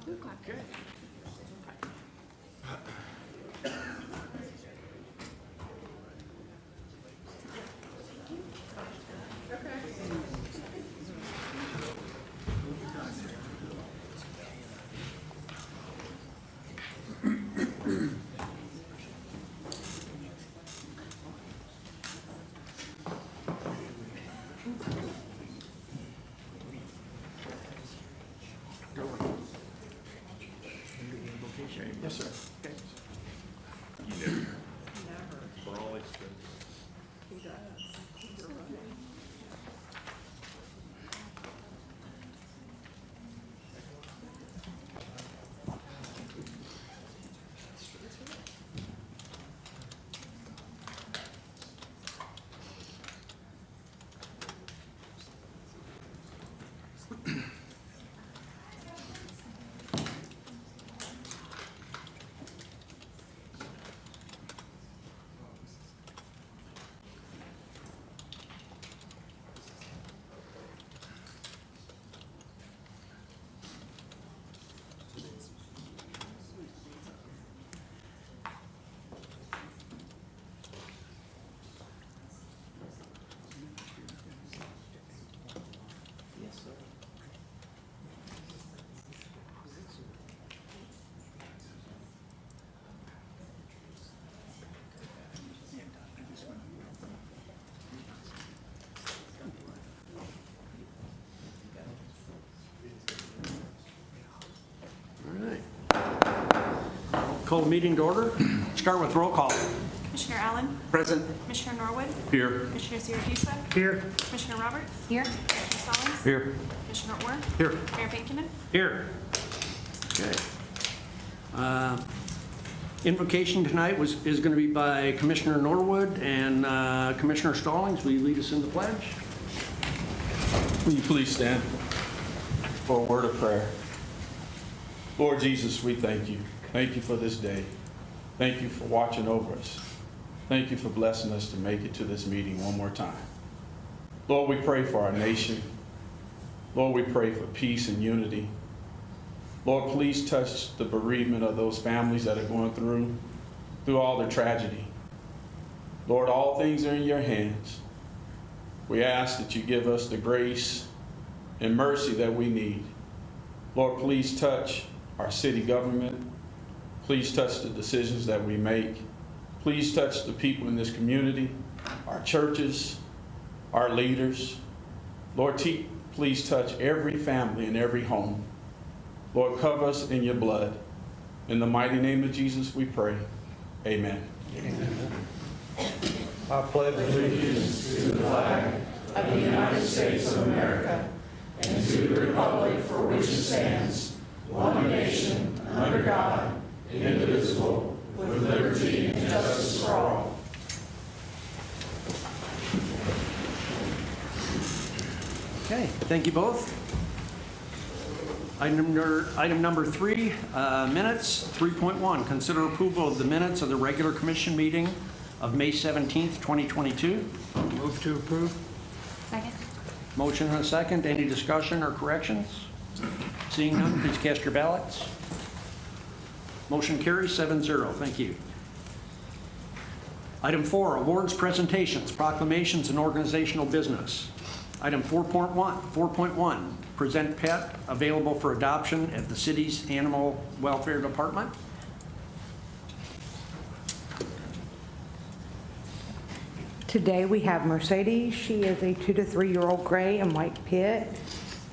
2 o'clock. Okay. Yes, sir. Okay. For all expense. Call the meeting to order. Start with roll call. Commissioner Allen. Present. Commissioner Norwood. Here. Commissioner Siragusa. Here. Commissioner Roberts. Here. Commissioner Stallings. Here. Commissioner Orr. Here. Mayor Bankman. Here. Okay. Invocation tonight is going to be by Commissioner Norwood and Commissioner Stallings. Will you lead us in the pledge? Will you please stand for a word of prayer? Lord Jesus, we thank you. Thank you for this day. Thank you for watching over us. Thank you for blessing us to make it to this meeting one more time. Lord, we pray for our nation. Lord, we pray for peace and unity. Lord, please touch the bereavement of those families that are going through all the tragedy. Lord, all things are in your hands. We ask that you give us the grace and mercy that we need. Lord, please touch our city government. Please touch the decisions that we make. Please touch the people in this community, our churches, our leaders. Lord, please touch every family and every home. Lord, cover us in your blood. In the mighty name of Jesus, we pray. Amen. Amen. I pledge allegiance to the flag of the United States of America and to the republic for which it stands, one nation, under God, indivisible, with liberty and justice for all. Okay, thank you both. Item number 3, minutes. 3.1, consider approval of the minutes of the regular commission meeting of May 17th, 2022. Move to approve. Second. Motion and a second. Any discussion or corrections? Seeing none, please cast your ballots. Motion carries 7-0. Thank you. Item 4, awards, presentations, proclamations, and organizational business. Item 4.1, present pet available for adoption at the city's Animal Welfare Department. Today we have Mercedes. She is a 2 to 3 year old gray and white pit.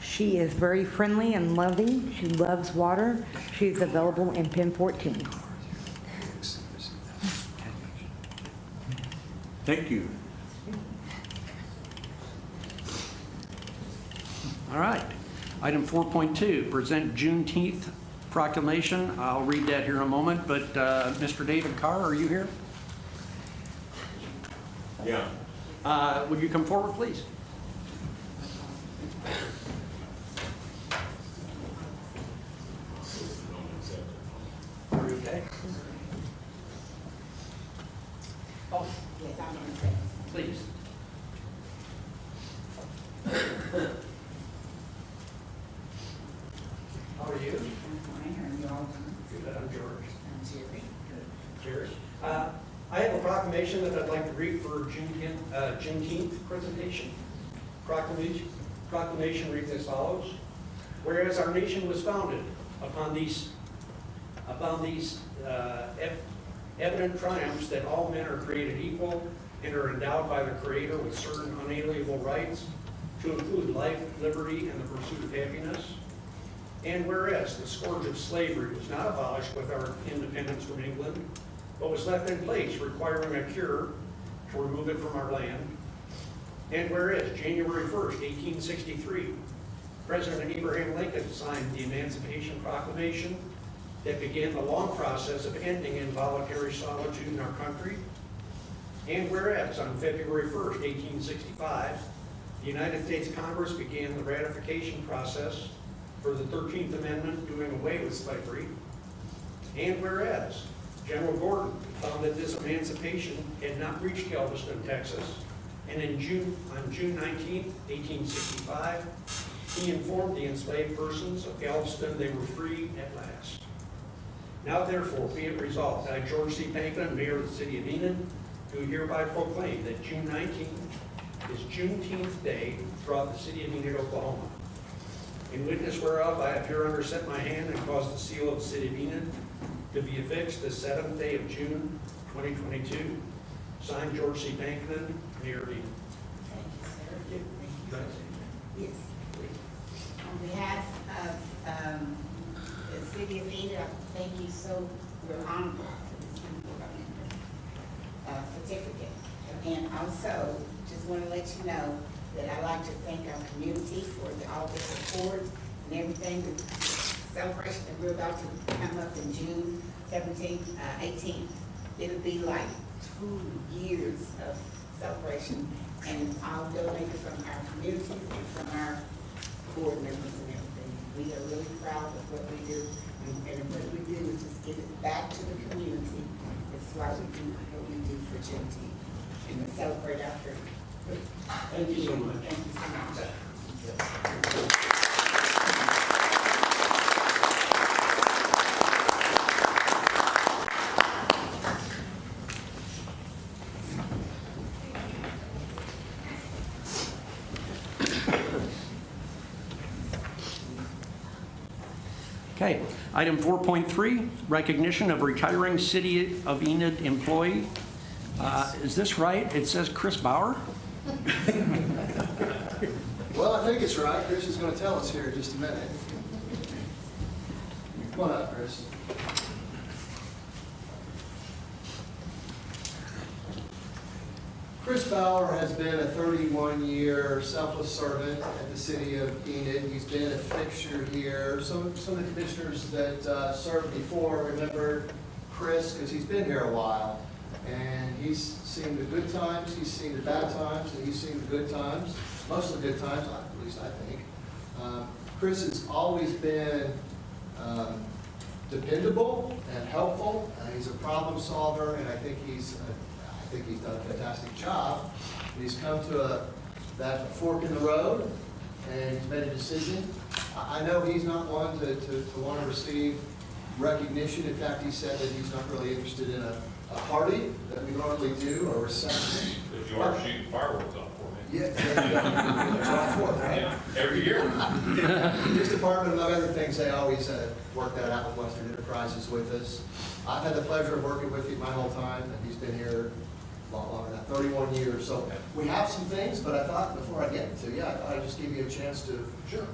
She is very friendly and loving. She loves water. She's available in pen 14. Thank you. All right. Item 4.2, present Juneteenth proclamation. I'll read that here in a moment, but Mr. David Carr, are you here? Yeah. Would you come forward, please? Are you okay? Oh, Yes, I'm on the set. please. How are you? And you all Good, I'm George. and Jerry. Cheers. I have a proclamation that I'd like to read for Juneteenth presentation. Proclamation reads as follows. Whereas our nation was founded upon these evident triumphs that all men are created equal and are endowed by the Creator with certain unalienable rights to include life, liberty, and the pursuit of happiness. And whereas the scourge of slavery was not abolished with our independence from England, but was left in place, requiring a cure to remove it from our land. And whereas January 1st, 1863, President Abraham Lincoln signed the Emancipation Proclamation that began the long process of ending involuntary solitude in our country. And whereas on February 1st, 1865, the United States Congress began the ratification process for the 13th Amendment doing away with slavery. And whereas General Gordon found that this emancipation had not reached Galveston, Texas, and on June 19, 1865, he informed the enslaved persons of Galveston they were free at last. Now therefore be it resolved that I, George C. Panklin, Mayor of the City of Enid, do hereby proclaim that June 19th is Juneteenth Day throughout the City of Enid, Oklahoma. In witness whereof I have hereunder set my hand and caused the seal of the City of Enid to be affixed the 7th day of June, 2022. Signed, George C. Panklin, Mayor of Enid. Thank you, sir. Yes. On behalf of the City of Enid, I thank you so, we're honored for this certificate. And also, just want to let you know that I'd like to thank our community for all the support and everything. The celebration that we're about to come up in June 17th, 18th, it'll be like 2 years of celebration, and all donated from our communities and from our board members and everything. We are really proud of what we do, and what we do is just give it back to the community. That's why we do what we do for Juneteenth, and to celebrate our freedom. Thank you so much. Thank you so much. Okay, item 4.3, recognition of retiring City of Enid employee. Is this right? It says Chris Bauer? Well, I think it's right. Chris is going to tell us here in just a minute. Come on up, Chris. Chris Bauer has been a 31-year selfless servant at the City of Enid. He's been a fixture here. Some of the commissioners that served before remember Chris because he's been here a while. And he's seen the good times, he's seen the bad times, and he's seen the good times, most of the good times, at least I think. Chris has always been dependable and helpful. He's a problem solver, and I think he's done a fantastic job. And he's come to that fork in the road, and he's made a decision. I know he's not one to want to receive recognition. In fact, he said that he's not really interested in a party that we normally do, a reception. Because you are shooting fireworks off for me. Yeah, July 4th, right? Yeah, every year. This department, among other things, they always work that out with Western Enterprises with us. I've had the pleasure of working with him my whole time, and he's been here a lot longer than that, 31 years. So we have some things, but I thought before I get to you, I thought I'd just give you a chance to, Sure.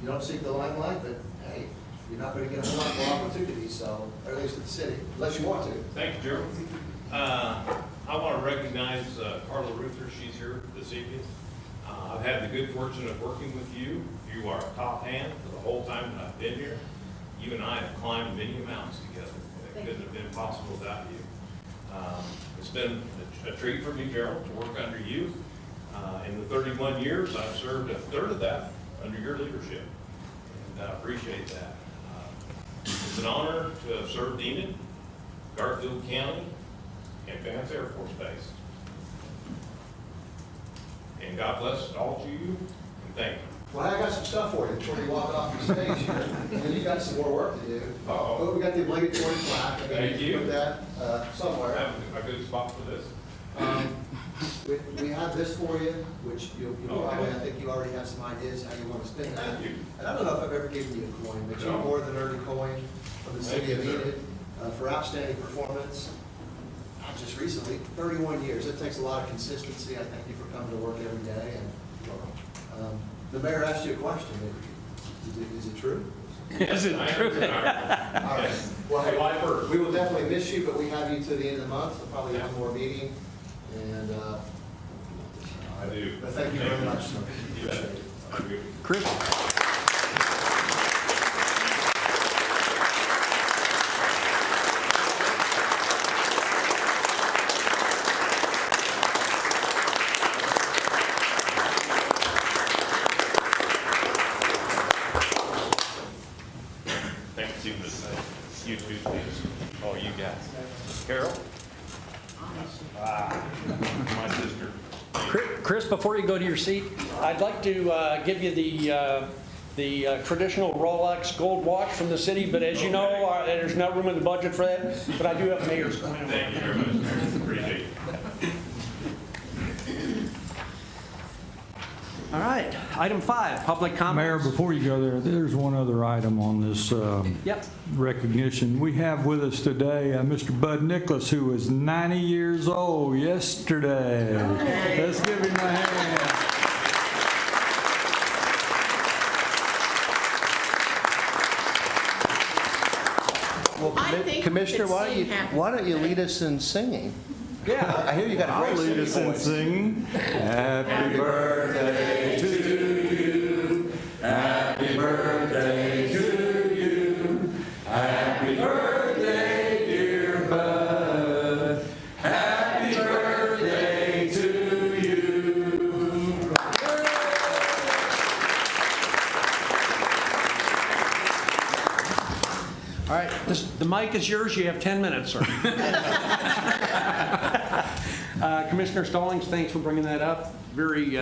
You don't seek the limelight, but hey, you're not going to get a whole lot more opportunities, so, or at least at the city, unless you want to. Thank you, Gerald. I want to recognize Carla Ruther. She's here this evening. I've had the good fortune of working with you. You are a top hand for the whole time that I've been here. You and I have climbed many mountains together. It couldn't have been possible without you. It's been a treat for me, Gerald, to work under you. In the 31 years, I've served a third of that under your leadership, and I appreciate that. It's an honor to have served Enid, Garfield County, and Vance Air Force Base. And God bless all of you, and thank you. Well, I got some stuff for you before you walk off the stage here, and then you got some more work to do. Oh, we got the obligatory plaque. Thank you. Put that somewhere. Have a good spot for this. We have this for you, which you'll probably, I think you already have some ideas how you want to spend that. Thank you. And I don't know if I've ever given you a coin, but you No. more than earned a coin from the city of Thank you, sir. Enid for outstanding performance. Not just recently, 31 years. It takes a lot of consistency. I thank you for coming to work every day. And the mayor asked you a question. Is it true? Is it true? All right. Well, we will definitely miss you, but we have you to the end of the month. We'll probably have one more meeting. And I do. but thank you very much. Sir. You bet. Thank you. Chris? Thanks, you, you too, please. Oh, you guys. Carol? My sister. Chris, before you go to your seat, I'd like to give you the traditional Rolex gold watch from the city, but as you know, there's not room in the budget for that, but I do have mayor's coin. Thank you very much, Mayor. Appreciate it. All right, item 5, public Mayor, comments. before you go there, there's one other item on this Yep. recognition. We have with us today Mr. Bud Nicholas, who was 90 years old yesterday. Let's give him a hand. Well, I think Commissioner, we could sing happy why don't you lead us in singing? Yeah. I hear you got a I'll great lead us singing in voice. singing. Happy birthday to you. Happy birthday to you. Happy birthday, dear Bud. Happy birthday to you. All right, the mic is yours. You have 10 minutes, sir. Commissioner Stallings, thanks for bringing that up. Very,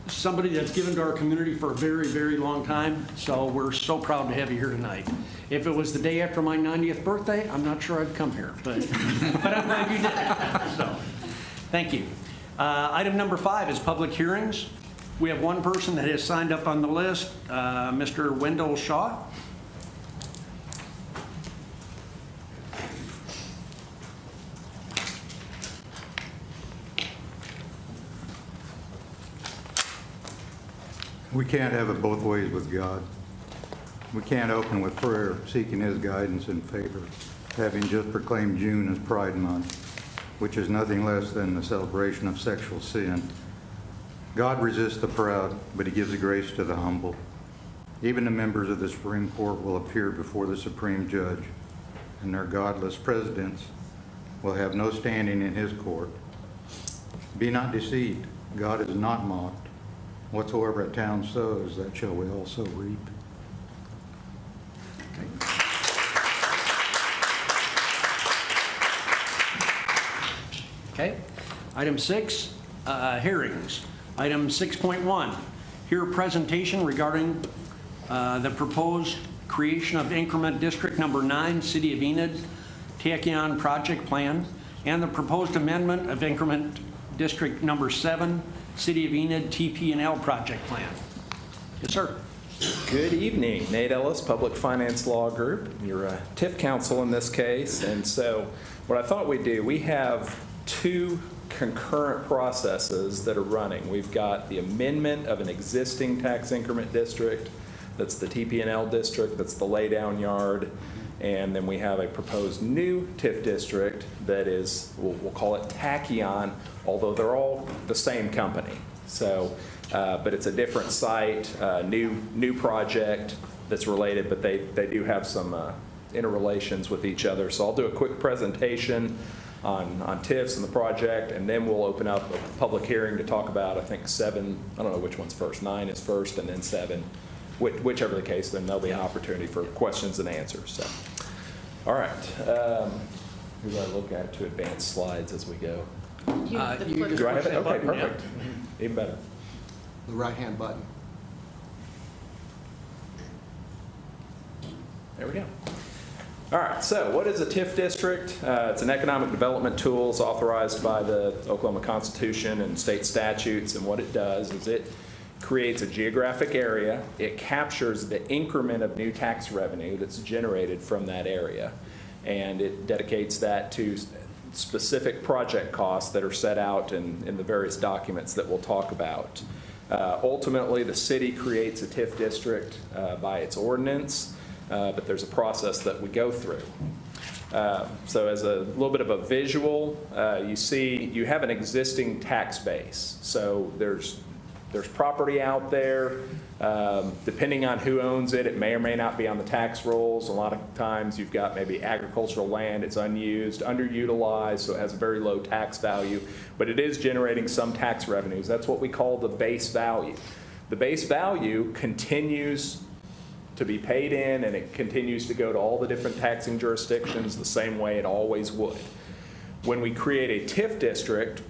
somebody that's given to our community for a very, very long time, so we're so proud to have you here tonight. If it was the day after my 90th birthday, I'm not sure I'd come here, but I'm glad you did. So, thank you. Item number 5 is public hearings. We have one person that has signed up on the list, Mr. Wendell Shaw. We can't have it both ways with God. We can't open with prayer, seeking His guidance and favor, having just proclaimed June as Pride Month, which is nothing less than the celebration of sexual sin. God resists the proud, but He gives grace to the humble. Even the members of the Supreme Court will appear before the Supreme Judge, and their godless presidents will have no standing in His court. Be not deceived, God is not mocked. Whatsoever a town sows, that shall we also reap. Okay. Item 6, hearings. Item 6.1, hear a presentation regarding the proposed creation of Increment District Number 9, City of Enid, Tachyon Project Plan, and the proposed amendment of Increment District Number 7, City of Enid TP&L Project Plan. Yes, sir. Good evening, Nate Ellis, Public Finance Law Group. You're a TIF counsel in this case, and so what I thought we'd do, we have 2 concurrent processes that are running. We've got the amendment of an existing tax increment district, that's the TP&L district, that's the laydown yard, and then we have a proposed new TIF district that is, we'll call it Tachyon, although they're all the same company. So, but it's a different site, new project that's related, but they do have some interrelations with each other. So I'll do a quick presentation on TIFs and the project, and then we'll open up a public hearing to talk about, I think 7, I don't know which one's first, 9 is first, and then 7. Whichever the case, then there'll be an opportunity for questions and answers. So, all right. Who do I look at to advance slides as we go? You just Do I have push it? that Okay, button, yeah. perfect. Even better. the right-hand button. There we go. All right, so what is a TIF district? It's an economic development tool. It's authorized by the Oklahoma Constitution and state statutes, and what it does is it creates a geographic area. It captures the increment of new tax revenue that's generated from that area, and it dedicates that to specific project costs that are set out in the various documents that we'll talk about. Ultimately, the city creates a TIF district by its ordinance, but there's a process that we go through. So as a little bit of a visual, you see you have an existing tax base. So there's property out there. Depending on who owns it, it may or may not be on the tax rolls. A lot of times you've got maybe agricultural land, it's unused, underutilized, so it has a very low tax value, but it is generating some tax revenues. That's what we call the base value. The base value continues to be paid in, and it continues to go to all the different taxing jurisdictions the same way it always would. When we create a TIF district,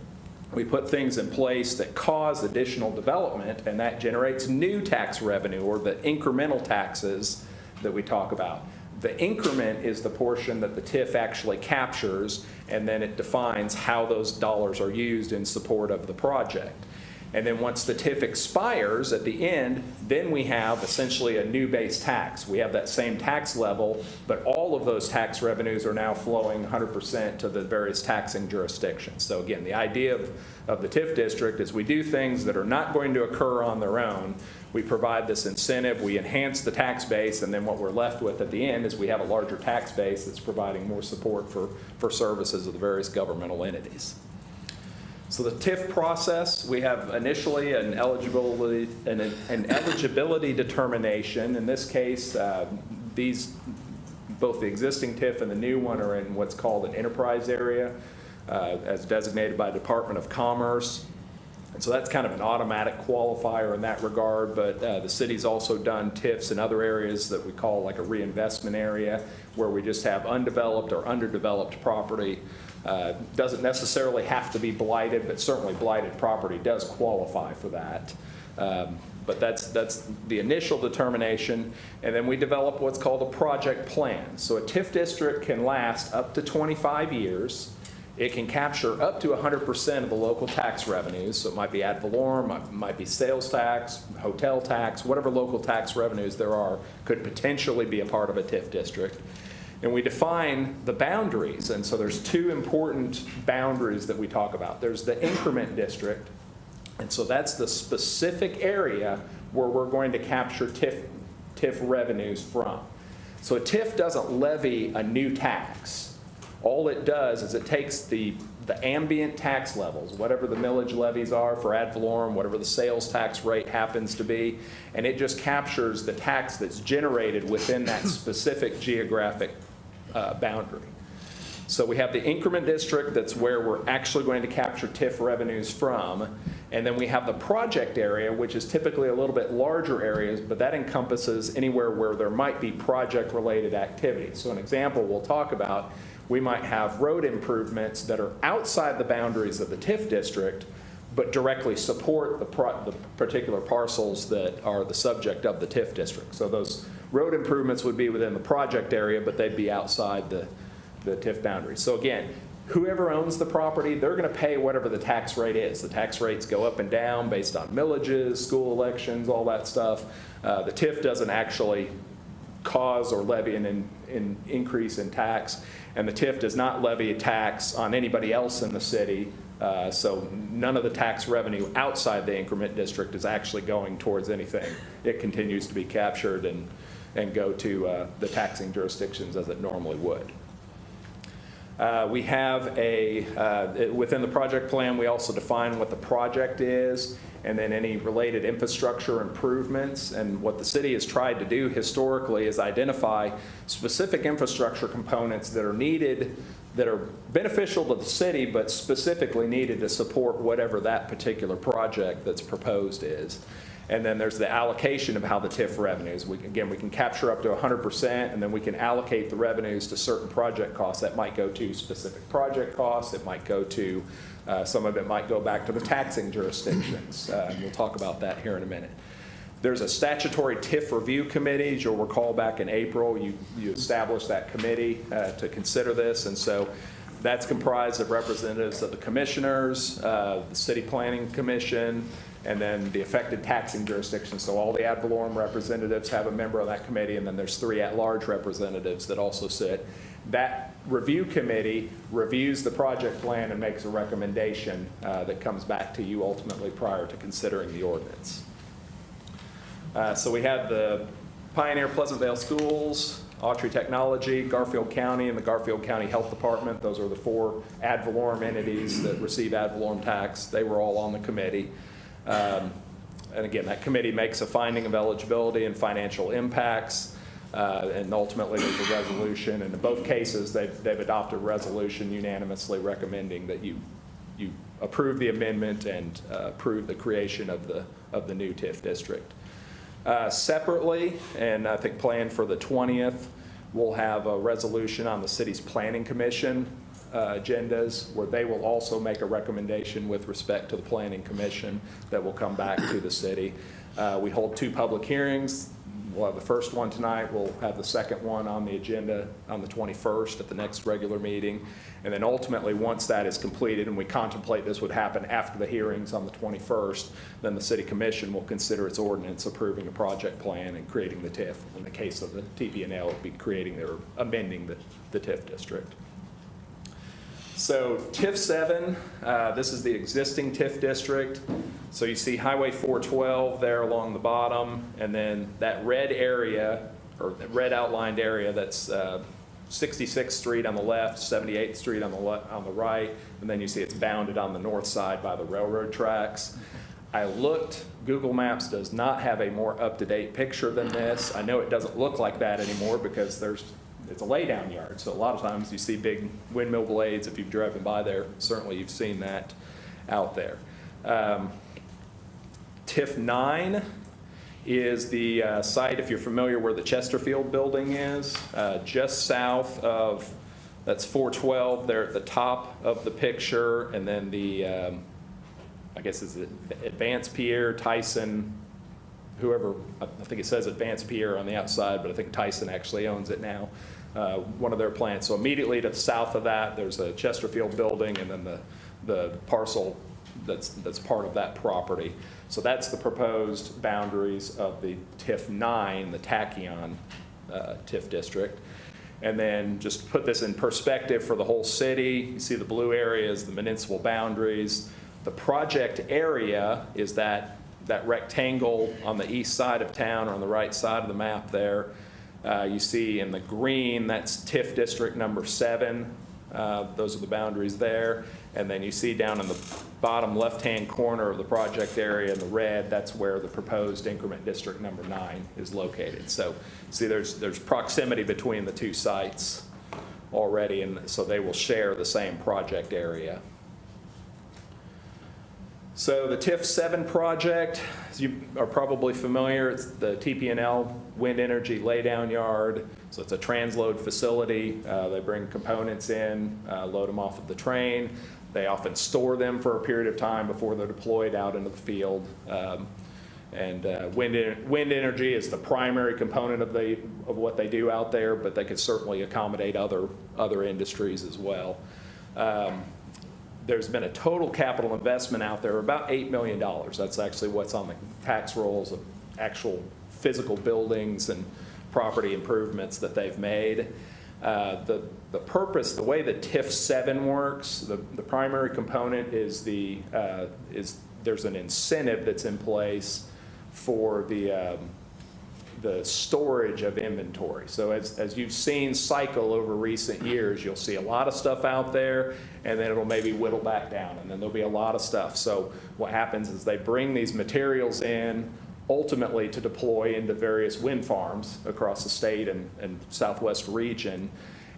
we put things in place that cause additional development, and that generates new tax revenue, or the incremental taxes that we talk about. The increment is the portion that the TIF actually captures, and then it defines how those dollars are used in support of the project. And then once the TIF expires at the end, then we have essentially a new base tax. We have that same tax level, but all of those tax revenues are now flowing 100% to the various taxing jurisdictions. So again, the idea of the TIF district is we do things that are not going to occur on their own. We provide this incentive, we enhance the tax base, and then what we're left with at the end is we have a larger tax base that's providing more support for services of the various governmental entities. So the TIF process, we have initially an eligibility determination. In this case, both the existing TIF and the new one are in what's called an enterprise area, as designated by the Department of Commerce. And so that's kind of an automatic qualifier in that regard, but the city's also done TIFs in other areas that we call like a reinvestment area, where we just have undeveloped or underdeveloped property. Doesn't necessarily have to be blighted, but certainly blighted property does qualify for that. But that's the initial determination, and then we develop what's called a project plan. So a TIF district can last up to 25 years. It can capture up to 100% of the local tax revenues, so it might be ad valorem, might be sales tax, hotel tax, whatever local tax revenues there are could potentially be a part of a TIF district. And we define the boundaries, and so there's two important boundaries that we talk about. There's the increment district, and so that's the specific area where we're going to capture TIF revenues from. So a TIF doesn't levy a new tax. All it does is it takes the ambient tax levels, whatever the millage levies are for ad valorem, whatever the sales tax rate happens to be, and it just captures the tax that's generated within that specific geographic boundary. So we have the increment district, that's where we're actually going to capture TIF revenues from, and then we have the project area, which is typically a little bit larger areas, but that encompasses anywhere where there might be project-related activities. So an example we'll talk about, we might have road improvements that are outside the boundaries of the TIF district, but directly support the particular parcels that are the subject of the TIF district. So those road improvements would be within the project area, but they'd be outside the TIF boundaries. So again, whoever owns the property, they're going to pay whatever the tax rate is. The tax rates go up and down based on millages, school elections, all that stuff. The TIF doesn't actually cause or levy an increase in tax, and the TIF does not levy a tax on anybody else in the city. So none of the tax revenue outside the increment district is actually going towards anything. It continues to be captured and go to the taxing jurisdictions as it normally would. We have within the project plan, we also define what the project is, and then any related infrastructure improvements. And what the city has tried to do historically is identify specific infrastructure components that are needed, that are beneficial to the city, but specifically needed to support whatever that particular project that's proposed is. And then there's the allocation of how the TIF revenues. We can capture up to 100%, and then we can allocate the revenues to certain project costs. That might go to specific project costs. It might go to, some of it might go back to the taxing jurisdictions. And we'll talk about that here in a minute. There's a statutory TIF review committee. As you'll recall, back in April, you established that committee to consider this. And so that's comprised of representatives of the commissioners, the City Planning Commission, and then the affected taxing jurisdictions. So all the ad valorem representatives have a member of that committee, and then there's 3 at-large representatives that also sit. That review committee reviews the project plan and makes a recommendation that comes back to you ultimately prior to considering the ordinance. So we have the Pioneer Pleasant Vale Schools, Autry Technology, Garfield County, and the Garfield County Health Department. Those are the 4 ad valorem entities that receive ad valorem tax. They were all on the committee. And again, that committee makes a finding of eligibility and financial impacts, and ultimately there's a resolution. And in both cases, they've adopted a resolution unanimously recommending that you approve the amendment and approve the creation of the new TIF district. Separately, and I think planned for the 20th, we'll have a resolution on the city's planning commission agendas, where they will also make a recommendation with respect to the planning commission that will come back to the city. We hold 2 public hearings. We'll have the first one tonight. We'll have the second one on the agenda on the 21st at the next regular meeting. And then ultimately, once that is completed, and we contemplate this would happen after the hearings on the 21st, then the city commission will consider its ordinance approving a project plan and creating the TIF. In the case of the TP&L, it would be creating or amending the TIF district. So TIF 7, this is the existing TIF district. So you see Highway 412 there along the bottom, and then that red area, or that red outlined area, that's 66th Street on the left, 78th Street on the right, and then you see it's bounded on the north side by the railroad tracks. I looked, Google Maps does not have a more up-to-date picture than this. I know it doesn't look like that anymore because it's a laydown yard, so a lot of times you see big windmill blades. If you've driven by there, certainly you've seen that out there. TIF 9 is the site, if you're familiar, where the Chesterfield building is, just south of, that's 412 there at the top of the picture, and then the, I guess it's Advanced Pierre, Tyson, whoever, I think it says Advanced Pierre on the outside, but I think Tyson actually owns it now. One of their plants. So immediately to the south of that, there's a Chesterfield building, and then the parcel that's part of that property. So that's the proposed boundaries of the TIF 9, the Tachyon TIF district. And then just to put this in perspective for the whole city, you see the blue area is the municipal boundaries. The project area is that rectangle on the east side of town, or on the right side of the map there. You see in the green, that's TIF district number 7. Those are the boundaries there. And then you see down in the bottom left-hand corner of the project area in the red, that's where the proposed increment district number 9 is located. So see, there's proximity between the 2 sites already, and so they will share the same project area. So the TIF 7 project, as you are probably familiar, it's the TP&L wind energy laydown yard. So it's a transload facility. They bring components in, load them off of the train. They often store them for a period of time before they're deployed out into the field. Wind energy is the primary component of what they do out there, but they could certainly accommodate other industries as well. There's been a total capital investment out there, about $8 million. That's actually what's on the tax rolls of actual physical buildings and property improvements that they've made. The purpose, the way that TIF 7 works, the primary component is there's an incentive that's in place for the storage of inventory. So as you've seen cycle over recent years, you'll see a lot of stuff out there, and then it'll maybe whittle back down, and then there'll be a lot of stuff. So what happens is they bring these materials in ultimately to deploy into various wind farms across the state and southwest region.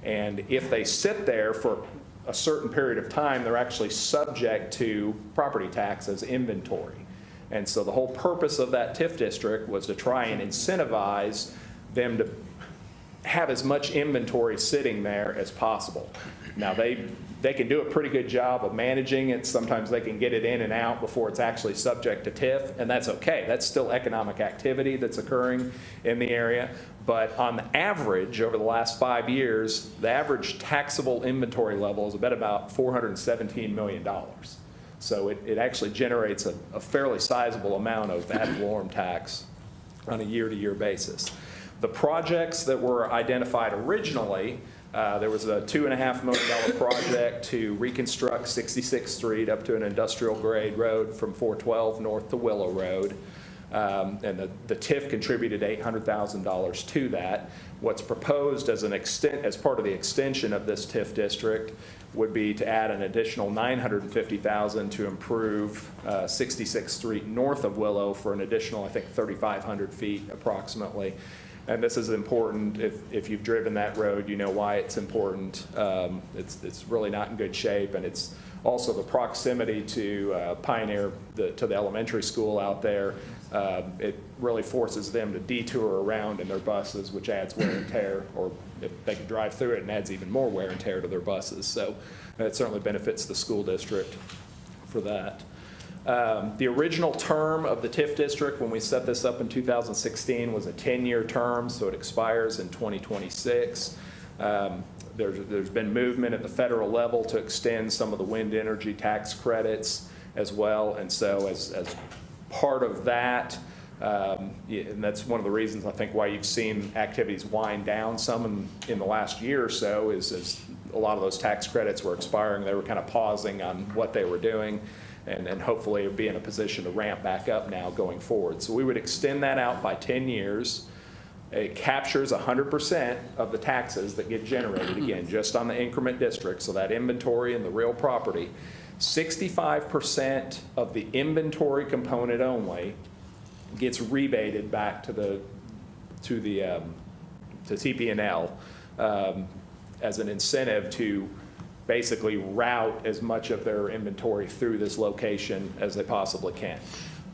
And if they sit there for a certain period of time, they're actually subject to property tax as inventory. And so the whole purpose of that TIF district was to try and incentivize them to have as much inventory sitting there as possible. Now, they can do a pretty good job of managing it. Sometimes they can get it in and out before it's actually subject to TIF, and that's okay. That's still economic activity that's occurring in the area. But on the average, over the last 5 years, the average taxable inventory level is about $417 million. So it actually generates a fairly sizable amount of ad valorem tax on a year-to-year basis. The projects that were identified originally, there was a $2.5 million project to reconstruct 66th Street up to an industrial grade road from 412 north to Willow Road. And the TIF contributed $800,000 to that. What's proposed as part of the extension of this TIF district would be to add an additional $950,000 to improve 66th Street north of Willow for an additional, I think, 3,500 feet approximately. And this is important. If you've driven that road, you know why it's important. It's really not in good shape, and it's also the proximity to Pioneer, to the elementary school out there. It really forces them to detour around in their buses, which adds wear and tear, or if they can drive through it, and adds even more wear and tear to their buses. So it certainly benefits the school district for that. The original term of the TIF district when we set this up in 2016 was a 10-year term, so it expires in 2026. There's been movement at the federal level to extend some of the wind energy tax credits as well, and so as part of that, and that's one of the reasons I think why you've seen activities wind down some in the last year or so is a lot of those tax credits were expiring. They were kind of pausing on what they were doing. And hopefully it'll be in a position to ramp back up now going forward. So we would extend that out by 10 years. It captures 100% of the taxes that get generated, again, just on the increment district, so that inventory and the real property. 65% of the inventory component only gets rebated back to TP&L as an incentive to basically route as much of their inventory through this location as they possibly can.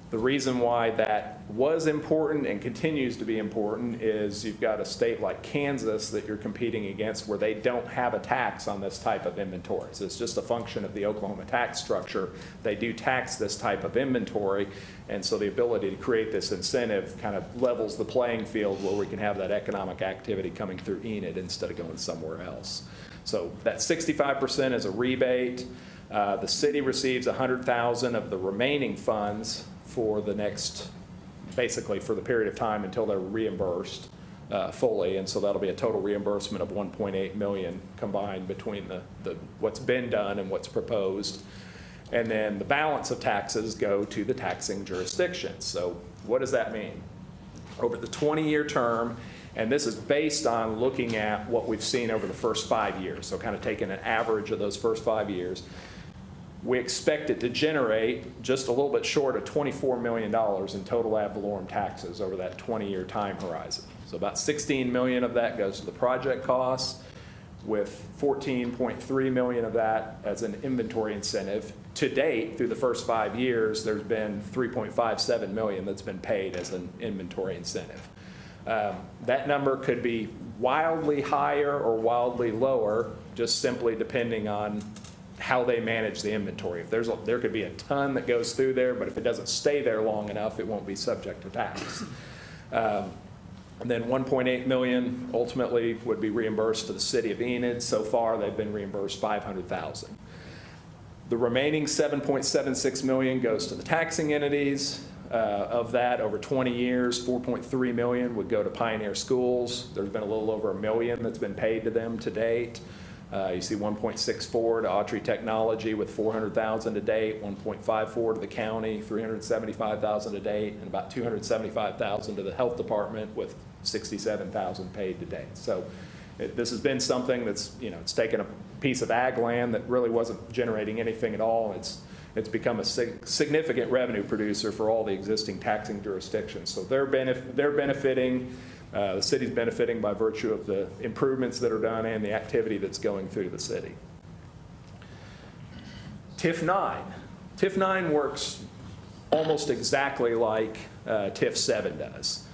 The reason why that was important and continues to be important is you've got a state like Kansas that you're competing against where they don't have a tax on this type of inventory. So it's just a function of the Oklahoma tax structure. They do tax this type of inventory, and so the ability to create this incentive kind of levels the playing field where we can have that economic activity coming through Enid instead of going somewhere else. So that 65% is a rebate. The city receives $100,000 of the remaining funds for the next, basically for the period of time until they're reimbursed fully, and so that'll be a total reimbursement of $1.8 million combined between the what's been done and what's proposed. And then the balance of taxes go to the taxing jurisdictions. So what does that mean? Over the 20-year term, and this is based on looking at what we've seen over the first 5 years, so kind of taking an average of those first 5 years, we expect it to generate just a little bit short of $24 million in total ad valorem taxes over that 20-year time horizon. So about $16 million of that goes to the project costs, with $14.3 million of that as an inventory incentive. To date, through the first 5 years, there's been $3.57 million that's been paid as an inventory incentive. That number could be wildly higher or wildly lower, just simply depending on how they manage the inventory. If there could be a ton that goes through there, but if it doesn't stay there long enough, it won't be subject to tax. And then $1.8 million ultimately would be reimbursed to the city of Enid. So far, they've been reimbursed $500,000. The remaining $7.76 million goes to the taxing entities. Of that, over 20 years, $4.3 million would go to Pioneer Schools. There's been a little over $1 million that's been paid to them to date. You see $1.64 to Autry Technology with $400,000 to date, $1.54 to the county, $375,000 to date, and about $275,000 to the health department with $67,000 paid to date. So this has been something that's, it's taken a piece of ag land that really wasn't generating anything at all. It's become a significant revenue producer for all the existing taxing jurisdictions. So they're benefiting. The city's benefiting by virtue of the improvements that are done and the activity that's going through the city. TIF 9. TIF 9 works almost exactly like TIF 7 does.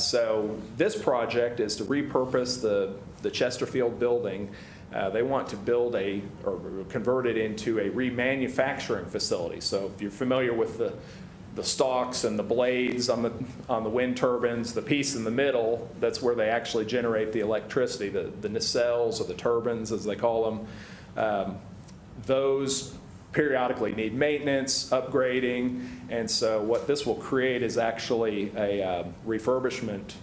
So this project is to repurpose the Chesterfield building. They want to build or convert it into a remanufacturing facility. So if you're familiar with the stalks and the blades on the wind turbines, the piece in the middle, that's where they actually generate the electricity, the nacelles or the turbines as they call them. Those periodically need maintenance, upgrading, and so what this will create is actually a refurbishment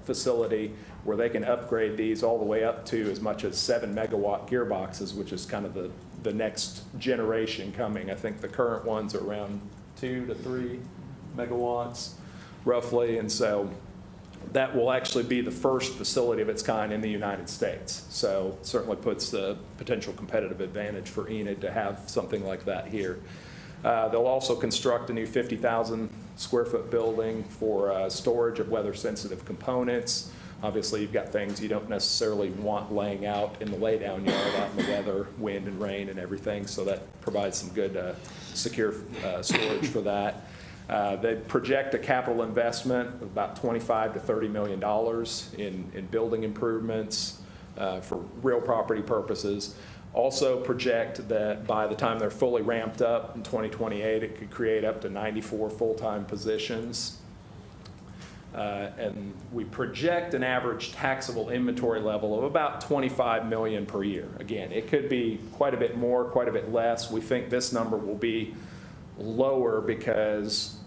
facility where they can upgrade these all the way up to as much as 7 megawatt gearboxes, which is kind of the next generation coming. I think the current ones are around 2 to 3 megawatts roughly, and so that will actually be the first facility of its kind in the United States. So it certainly puts the potential competitive advantage for Enid to have something like that here. They'll also construct a new 50,000 square foot building for storage of weather sensitive components. Obviously, you've got things you don't necessarily want laying out in the laydown yard out in the weather, wind and rain and everything, so that provides some good secure storage for that. They project a capital investment of about $25 to $30 million in building improvements for real property purposes. Also project that by the time they're fully ramped up in 2028, it could create up to 94 full-time positions. And we project an average taxable inventory level of about 25 million per year. Again, it could be quite a bit more, quite a bit less. We think this number will be lower because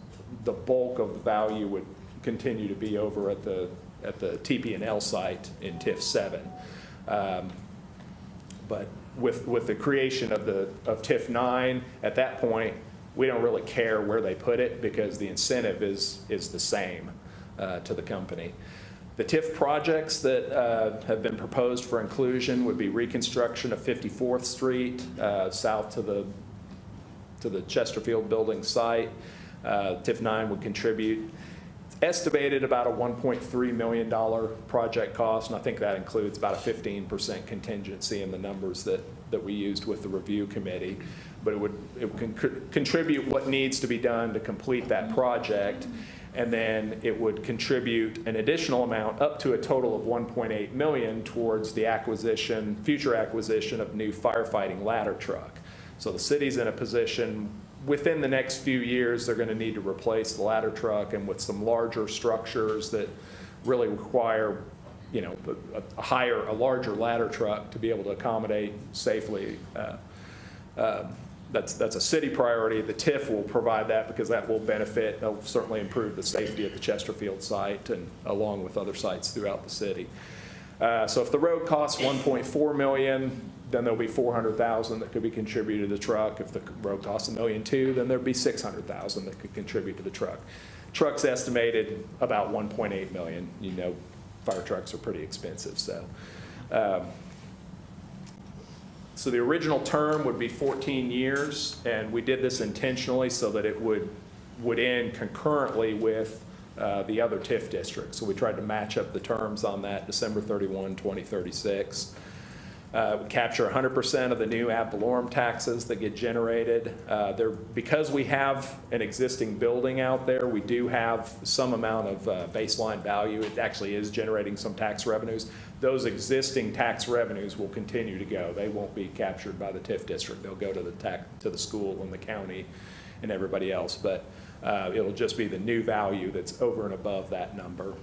the bulk of the value would continue to be over at the TP&L site in TIF 7. But with the creation of TIF 9, at that point, we don't really care where they put it because the incentive is the same to the company. The TIF projects that have been proposed for inclusion would be reconstruction of 54th Street south to the Chesterfield building site. TIF 9 would contribute. It's estimated about a $1.3 million project cost, and I think that includes about a 15% contingency in the numbers that we used with the review committee. But it would contribute what needs to be done to complete that project, and then it would contribute an additional amount up to a total of $1.8 million towards the future acquisition of new firefighting ladder truck. So the city's in a position within the next few years, they're going to need to replace the ladder truck, and with some larger structures that really require, a larger ladder truck to be able to accommodate safely. That's a city priority. The TIF will provide that because that will benefit. They'll certainly improve the safety at the Chesterfield site and along with other sites throughout the city. So if the road costs $1.4 million, then there'll be $400,000 that could be contributed to the truck. If the road costs $1.2 million, then there'd be $600,000 that could contribute to the truck. Truck's estimated about $1.8 million. Fire trucks are pretty expensive, so. So the original term would be 14 years, and we did this intentionally so that it would end concurrently with the other TIF districts. So we tried to match up the terms on that, December 31, 2036. We capture 100% of the new ad valorem taxes that get generated. Because we have an existing building out there, we do have some amount of baseline value. It actually is generating some tax revenues. Those existing tax revenues will continue to go. They won't be captured by the TIF district. They'll go to the school and the county and everybody else, but it'll just be the new value that's over and above that number.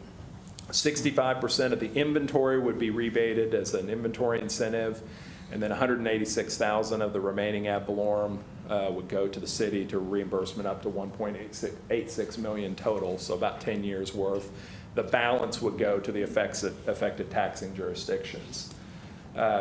65% of the inventory would be rebated as an inventory incentive, and then $186,000 of the remaining ad valorem would go to the city to reimbursement up to $1.86 million total, so about 10 years worth. The balance would go to the affected taxing jurisdictions.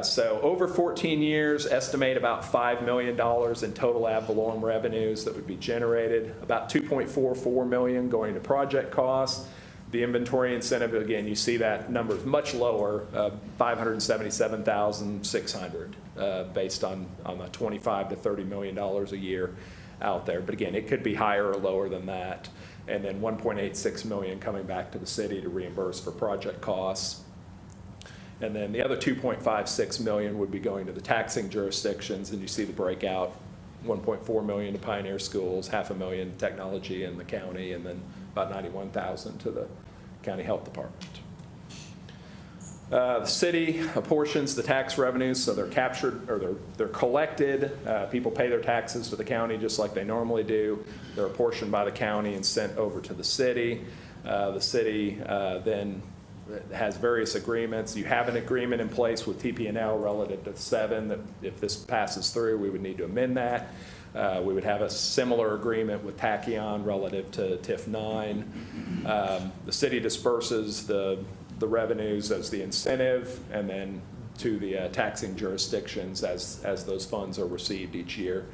So over 14 years, estimate about $5 million in total ad valorem revenues that would be generated, about $2.44 million going to project costs. The inventory incentive, again, you see that number is much lower, $577,600, based on the $25 to $30 million a year out there. But again, it could be higher or lower than that. And then $1.86 million coming back to the city to reimburse for project costs. And then the other $2.56 million would be going to the taxing jurisdictions, and you see the breakout 1.4 million to Pioneer Schools, $500,000 technology in the county, and then about $91,000 to the county health department. The city apportions the tax revenues, so they're captured, or they're collected. People pay their taxes to the county just like they normally do. They're apportioned by the county and sent over to the city. The city then has various agreements. You have an agreement in place with TP&L relative to 7, that if this passes through, we would need to amend that. We would have a similar agreement with Tachyon relative to TIF 9. The city disperses the revenues as the incentive, and then to the taxing jurisdictions as those funds are received each year.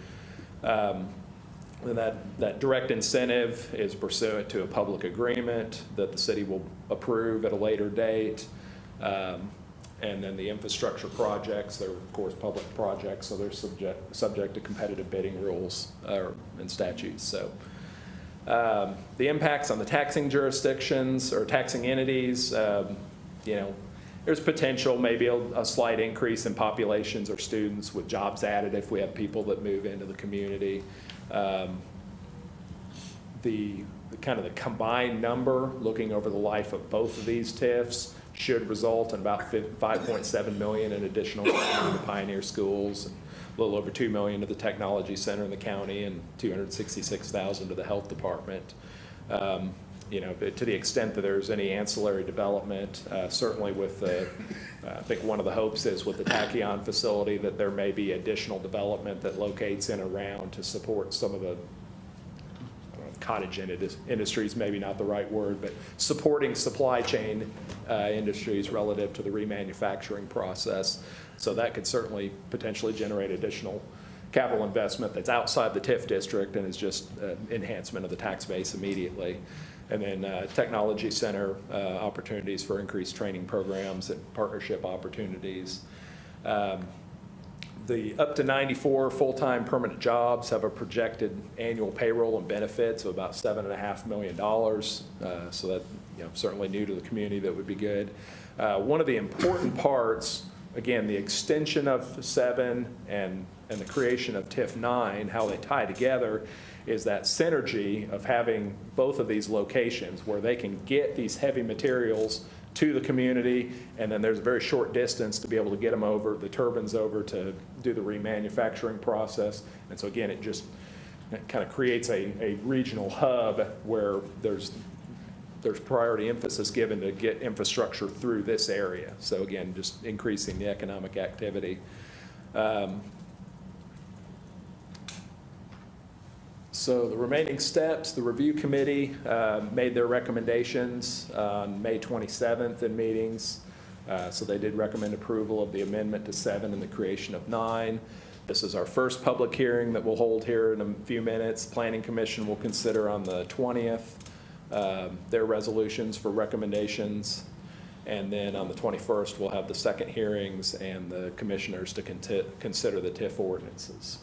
And that direct incentive is pursuant to a public agreement that the city will approve at a later date. And then the infrastructure projects, they're of course public projects, so they're subject to competitive bidding rules and statutes. So the impacts on the taxing jurisdictions or taxing entities, there's potential maybe a slight increase in populations or students with jobs added if we have people that move into the community. The kind of the combined number, looking over the life of both of these TIFs, should result in about $5.7 million in additional revenue to Pioneer Schools, a little over $2 million to the Technology Center in the county, and $266,000 to the Health Department. To the extent that there's any ancillary development, certainly with I think one of the hopes is with the Tachyon facility that there may be additional development that locates in around to support some of the cottage industries, maybe not the right word, but supporting supply chain industries relative to the remanufacturing process. So that could certainly potentially generate additional capital investment that's outside the TIF district and is just enhancement of the tax base immediately. And then Technology Center opportunities for increased training programs and partnership opportunities. The up to 94 full-time permanent jobs have a projected annual payroll and benefits of about $7.5 million. So that, certainly new to the community, that would be good. One of the important parts, again, the extension of 7 and the creation of TIF 9, how they tie together, is that synergy of having both of these locations where they can get these heavy materials to the community, and then there's a very short distance to be able to get them over, the turbines over to do the remanufacturing process. And so again, it kind of creates a regional hub where there's priority emphasis given to get infrastructure through this area. So again, just increasing the economic activity. So the remaining steps, the review committee made their recommendations on May 27th in meetings. So they did recommend approval of the amendment to 7 and the creation of 9. This is our first public hearing that we'll hold here in a few minutes. Planning Commission will consider on the 20th their resolutions for recommendations. And then on the 21st, we'll have the second hearings and the commissioners to consider the TIF ordinances.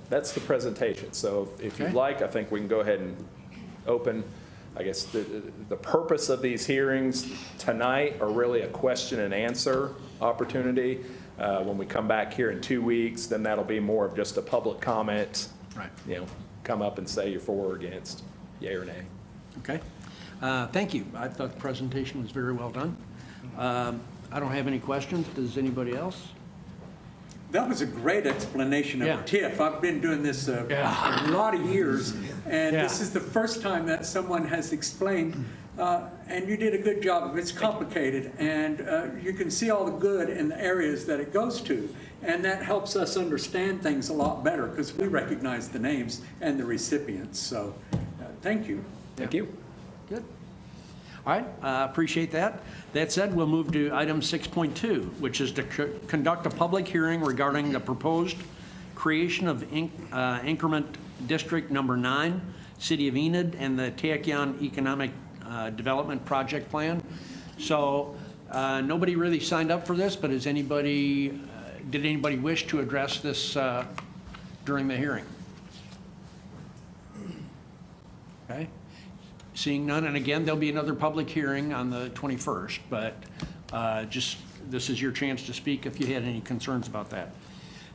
That's the presentation. So if you'd like, I think we can go ahead and open. I guess the purpose of these hearings tonight are really a question and answer opportunity. When we come back here in 2 weeks, then that'll be more of just a public comment. Right. Come up and say you're for or against, yay or nay. Okay. Thank you. I thought the presentation was very well done. I don't have any questions. Does anybody else? That was a great explanation of TIF. I've been doing this a lot of years, and this is the first time that someone has explained, and you did a good job. It's complicated, and you can see all the good in the areas that it goes to, and that helps us understand things a lot better because we recognize the names and the recipients. So thank you. Thank you. Good. All right, appreciate that. That said, we'll move to item 6.2, which is to conduct a public hearing regarding the proposed creation of Increment District Number 9, City of Enid, and the Tachyon Economic Development Project Plan. So nobody really signed up for this, but did anybody wish to address this during the hearing? Okay. Seeing none, and again, there'll be another public hearing on the 21st, but just this is your chance to speak if you had any concerns about that.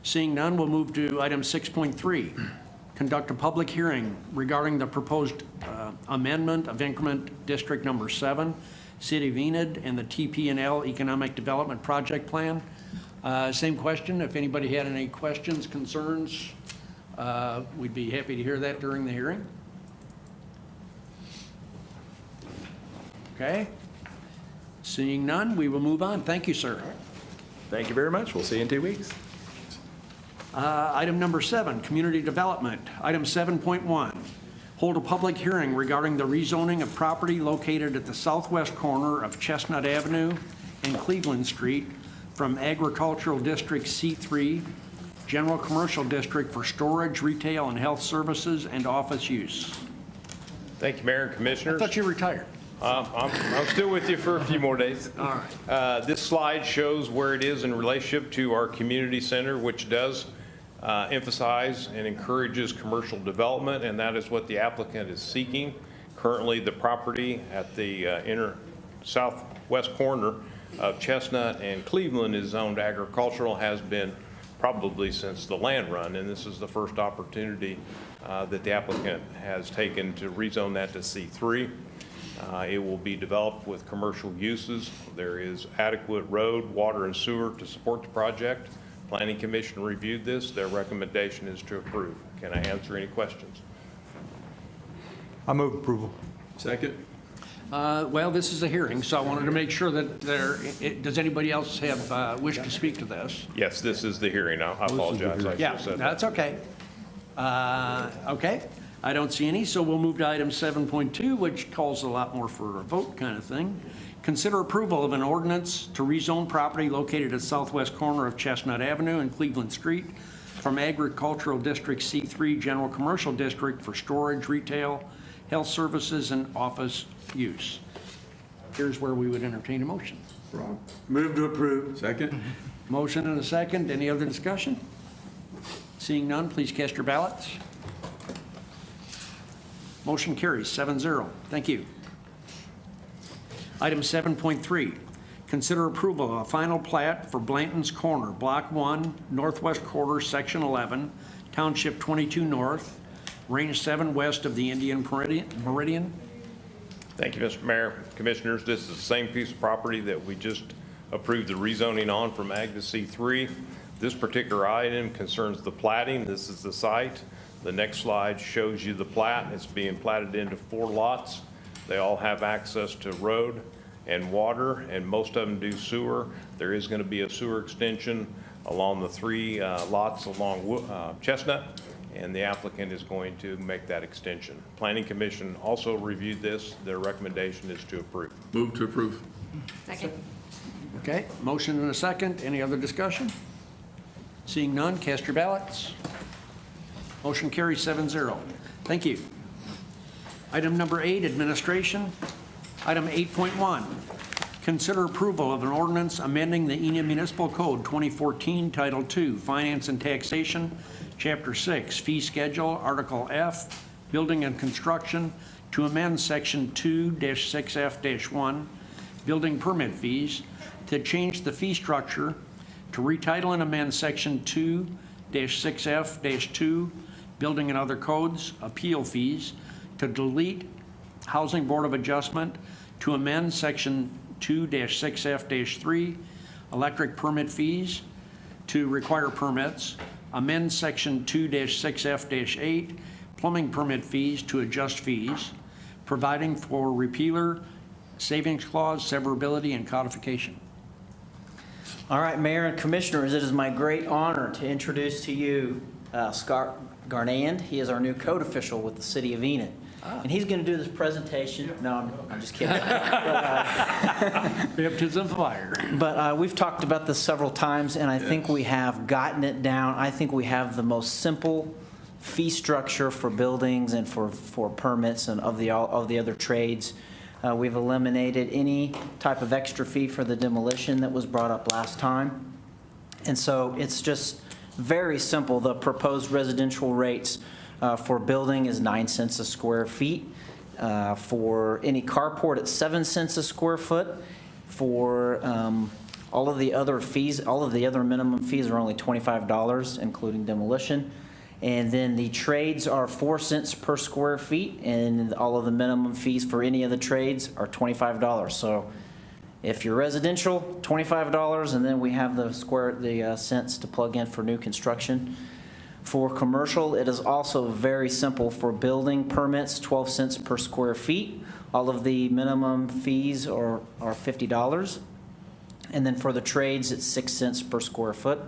Seeing none, we'll move to item 6.3. Conduct a public hearing regarding the proposed amendment of Increment District Number 7, City of Enid, and the TP&L Economic Development Project Plan. Same question. If anybody had any questions, concerns, we'd be happy to hear that during the hearing. Okay. Seeing none, we will move on. Thank you, sir. Thank you very much. We'll see you in 2 weeks. Item number 7, community development. Item 7.1, hold a public hearing regarding the rezoning of property located at the southwest corner of Chestnut Avenue and Cleveland Street from Agricultural District C3, General Commercial District for storage, retail, and health services and office use. Thank you, Mayor and I Commissioners. thought you retired. I'm still with you for a few more days. All right. This slide shows where it is in relationship to our community center, which does emphasize and encourages commercial development, and that is what the applicant is seeking. Currently, the property at the inner southwest corner of Chestnut and Cleveland is zoned agricultural, has been probably since the land run, and this is the first opportunity that the applicant has taken to rezone that to C3. It will be developed with commercial uses. There is adequate road, water, and sewer to support the project. Planning Commission reviewed this. Their recommendation is to approve. Can I answer any questions? I move approval. Second? Well, this is a hearing, so I wanted to make sure that does anybody else have wish to speak to this? Yes, this is the hearing. I apologize. I should Yeah, have said that. that's okay. Okay, I don't see any, so we'll move to item 7.2, which calls a lot more for a vote kind of thing. Consider approval of an ordinance to rezone property located at southwest corner of Chestnut Avenue and Cleveland Street from Agricultural District C3 General Commercial District for storage, retail, health services, and office use. Here's where we would entertain a motion. Rob? Move to approve. Second? Motion and a second. Any other discussion? Seeing none, please cast your ballots. Motion carries 7-0. Thank you. Item 7.3, consider approval of a final plat for Blanton's Corner, Block 1, Northwest Quarter, Section 11, Township 22 North, Range 7 west of the Indian Meridian. Thank you, Mr. Mayor. Commissioners, this is the same piece of property that we just approved the rezoning on from Ag to C3. This particular item concerns the platting. This is the site. The next slide shows you the plat. It's being platted into 4 lots. They all have access to road and water, and most of them do sewer. There is going to be a sewer extension along the 3 lots along Chestnut, and the applicant is going to make that extension. Planning Commission also reviewed this. Their recommendation is to approve. Move to approve. Second. Okay, motion and a second. Any other discussion? Seeing none, cast your ballots. Motion carries 7-0. Thank you. Item number 8, administration. Item 8.1, consider approval of an ordinance amending the Enid Municipal Code 2014, Title 2, Finance and Taxation, Chapter 6, Fee Schedule, Article F, Building and Construction, to amend Section 2-6F-1, Building Permit Fees, to change the fee structure, to retitle and amend Section 2-6F-2, Building and Other Codes, Appeal Fees, to delete Housing Board of Adjustment, to amend Section 2-6F-3, Electric Permit Fees, to require permits, amend Section 2-6F-8, Plumbing Permit Fees to adjust fees, providing for repealer, savings clause, severability, and codification. All right, Mayor and Commissioners, it is my great honor to introduce to you Scott Garnand. He is our new code official with the City of Enid. And he's going to do this presentation. No, I'm just kidding. Baptism of fire. But we've talked about this several times, and I think we have gotten it down. I think we have the most simple fee structure for buildings and for permits and of the other trades. We've eliminated any type of extra fee for the demolition that was brought up last time. And so it's just very simple. The proposed residential rates for building is 9 cents a square feet. For any carport, it's 7 cents a square foot. For All of the other fees, all of the other minimum fees are only $25, including demolition. And then the trades are 4 cents per square feet, and all of the minimum fees for any of the trades are $25. So if you're residential, $25, and then we have the cents to plug in for new construction. For commercial, it is also very simple. For building permits, 12 cents per square feet. All of the minimum fees are $50. And then for the trades, it's 6 cents per square foot.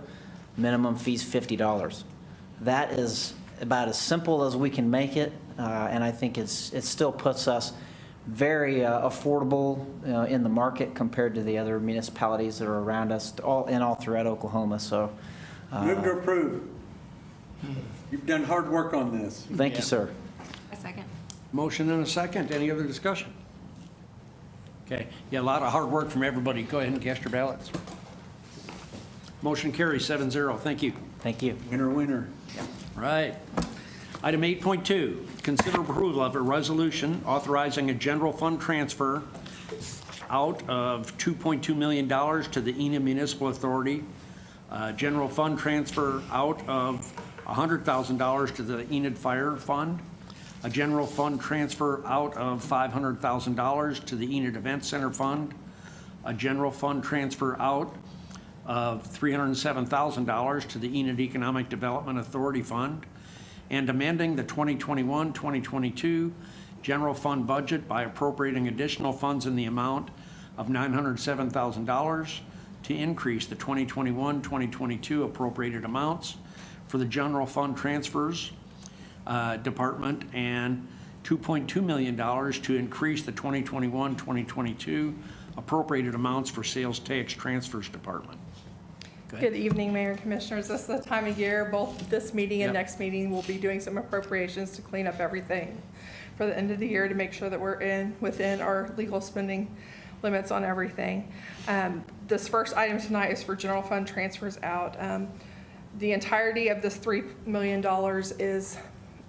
Minimum fees $50. That is about as simple as we can make it, and I think it still puts us very affordable in the market compared to the other municipalities that are around us, all throughout Oklahoma. So, Move to approve. You've done hard work on this. thank you, sir. A second. Motion and a second. Any other discussion? Okay, yeah, a lot of hard work from everybody. Go ahead and cast your ballots. Motion carries 7-0. Thank you. Thank you. Winner, winner. Right. Item 8.2, consider approval of a resolution authorizing a general fund transfer out of $2.2 million to the Enid Municipal Authority, general fund transfer out of $100,000 to the Enid Fire Fund, a general fund transfer out of $500,000 to the Enid Event Center Fund, a general fund transfer out of $307,000 to the Enid Economic Development Authority Fund, and amending the 2021-2022 general fund budget by appropriating additional funds in the amount of $907,000 to increase the 2021-2022 appropriated amounts for the general fund transfers department and $2.2 million to increase the 2021-2022 appropriated amounts for sales tax transfers department. Good evening, Mayor and Commissioners. This is the time of year, both this meeting and Yep. next meeting, we'll be doing some appropriations to clean up everything for the end of the year to make sure that we're within our legal spending limits on everything. This first item tonight is for general fund transfers out. The entirety of this $3 million is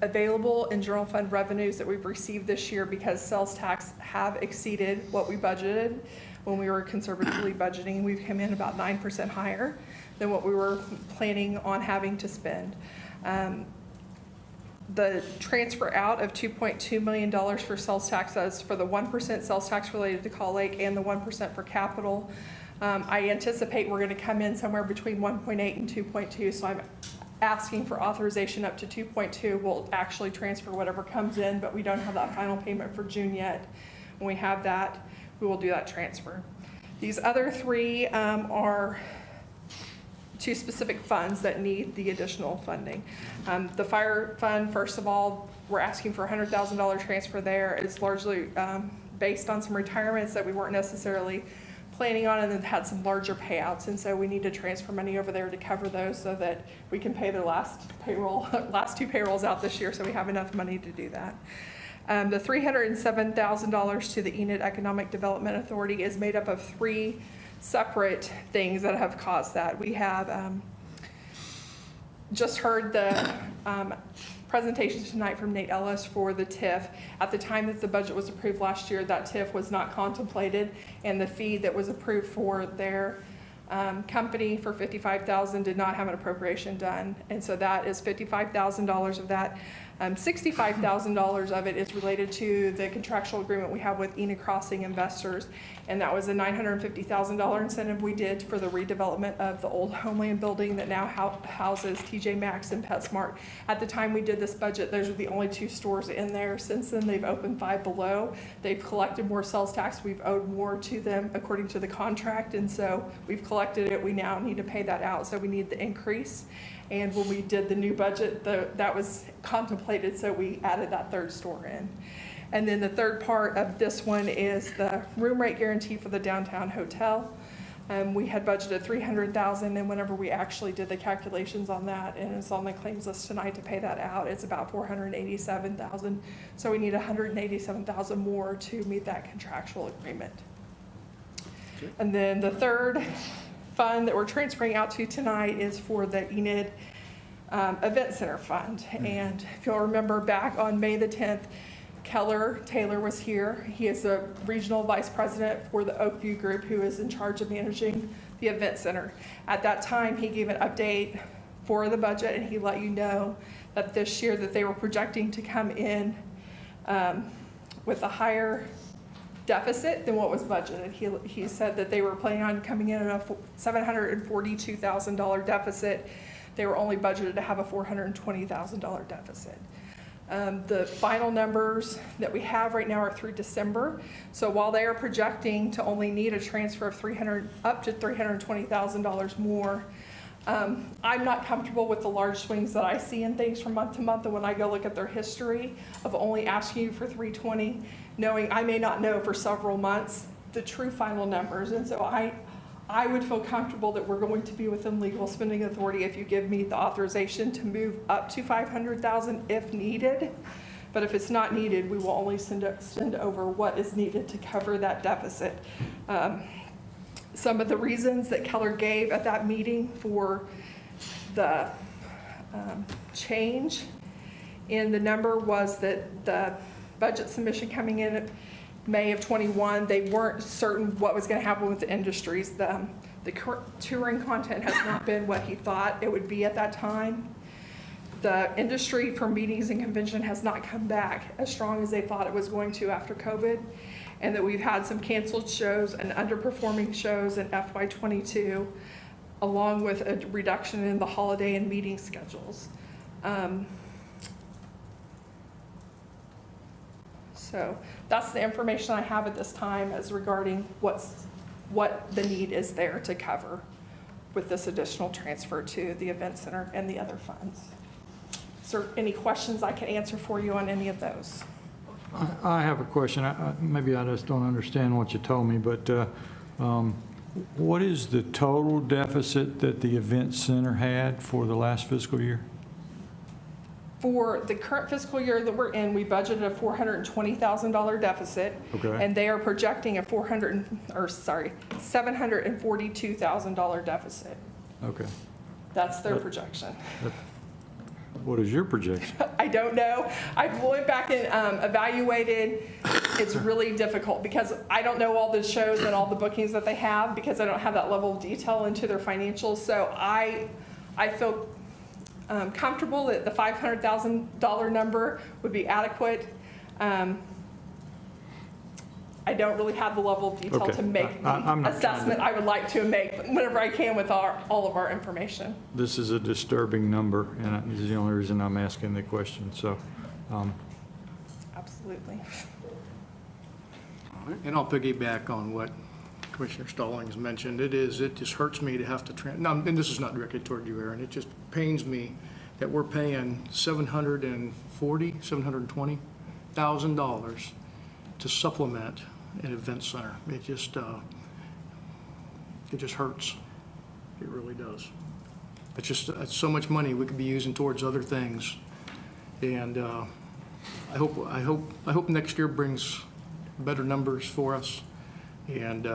available in general fund revenues that we've received this year because sales tax have exceeded what we budgeted. When we were conservatively budgeting, we've come in about 9% higher than what we were planning on having to spend. The transfer out of $2.2 million for sales taxes for the 1% sales tax related to Call Lake and the 1% for capital. I anticipate we're going to come in somewhere between 1.8 and 2.2, so I'm asking for authorization up to 2.2. We'll actually transfer whatever comes in, but we don't have that final payment for June yet. When we have that, we will do that transfer. These other three are two specific funds that need the additional funding. The fire fund, first of all, we're asking for a $100,000 transfer there. It's largely based on some retirements that we weren't necessarily planning on and then had some larger payouts. And so we need to transfer money over there to cover those so that we can pay their last two payrolls out this year, so we have enough money to do that. The $307,000 to the Enid Economic Development Authority is made up of three separate things that have caused that. We have just heard the presentation tonight from Nate Ellis for the TIF. At the time that the budget was approved last year, that TIF was not contemplated, and the fee that was approved for their company for $55,000 did not have an appropriation done. And so that is $55,000 of that. $65,000 of it is related to the contractual agreement we have with Enid Crossing Investors, and that was a $950,000 incentive we did for the redevelopment of the old Homeland building that now houses TJ Maxx and PetSmart. At the time we did this budget, those were the only two stores in there. Since then, they've opened 5 below. They've collected more sales tax. We've owed more to them according to the contract, and so we've collected it. We now need to pay that out, so we need the increase. And when we did the new budget, that was contemplated, so we added that third store in. And then the third part of this one is the room rate guarantee for the downtown hotel. We had budgeted $300,000, and whenever we actually did the calculations on that, and it's on the claims list tonight to pay that out, it's about $487,000. So we need $187,000 more to meet that contractual agreement. And then the third fund that we're transferring out to tonight is for the Enid Event Center Fund. And if you'll remember back on May the 10th, Keller Taylor was here. He is the regional vice president for the Oakview Group, who is in charge of managing the event center. At that time, he gave an update for the budget, and he let you know that this year that they were projecting to come in with a higher deficit than what was budgeted. He said that they were planning on coming in at a $742,000 deficit. They were only budgeted to have a $420,000 deficit. The final numbers that we have right now are through December. So while they are projecting to only need a transfer of up to $320,000 more, I'm not comfortable with the large swings that I see in things from month to month. And when I go look at their history of only asking you for 320, knowing I may not know for several months the true final numbers. And so I would feel comfortable that we're going to be within legal spending authority if you give me the authorization to move up to $500,000 if needed. But if it's not needed, we will only send over what is needed to cover that deficit. Some of the reasons that Keller gave at that meeting for the change in the number was that the budget submission coming in at May of 21, they weren't certain what was going to happen with the industries. The touring content has not been what he thought it would be at that time. The industry for meetings and convention has not come back as strong as they thought it was going to after COVID, and that we've had some canceled shows and underperforming shows in FY22, along with a reduction in the holiday and meeting schedules. So that's the information I have at this time as regarding what the need is there to cover with this additional transfer to the event center and the other funds. Is there any questions I can answer for you on any of those? I have a question. Maybe I just don't understand what you told me, but what is the total deficit that the event center had for the last fiscal year? For the current fiscal year that we're in, we budgeted a $420,000 deficit. Okay. And they are projecting a $742,000 deficit. Okay. That's their projection. What is your projection? I don't know. I went back and evaluated. It's really difficult because I don't know all the shows and all the bookings that they have because I don't have that level of detail into their financials. So I feel comfortable that the $500,000 number would be adequate. I don't really have the level of detail to make the assessment I would like to make whenever I can with all of our information. This is a disturbing number, and this is the only reason I'm asking the question. So, Absolutely. And I'll piggyback on what Commissioner Stallings mentioned. It just hurts me to have to, and this is not directed toward you, Aaron, it just pains me that we're paying $720,000 to supplement an event center. It just hurts. It really does. It's so much money we could be using towards other things. And I hope next year brings better numbers for us. And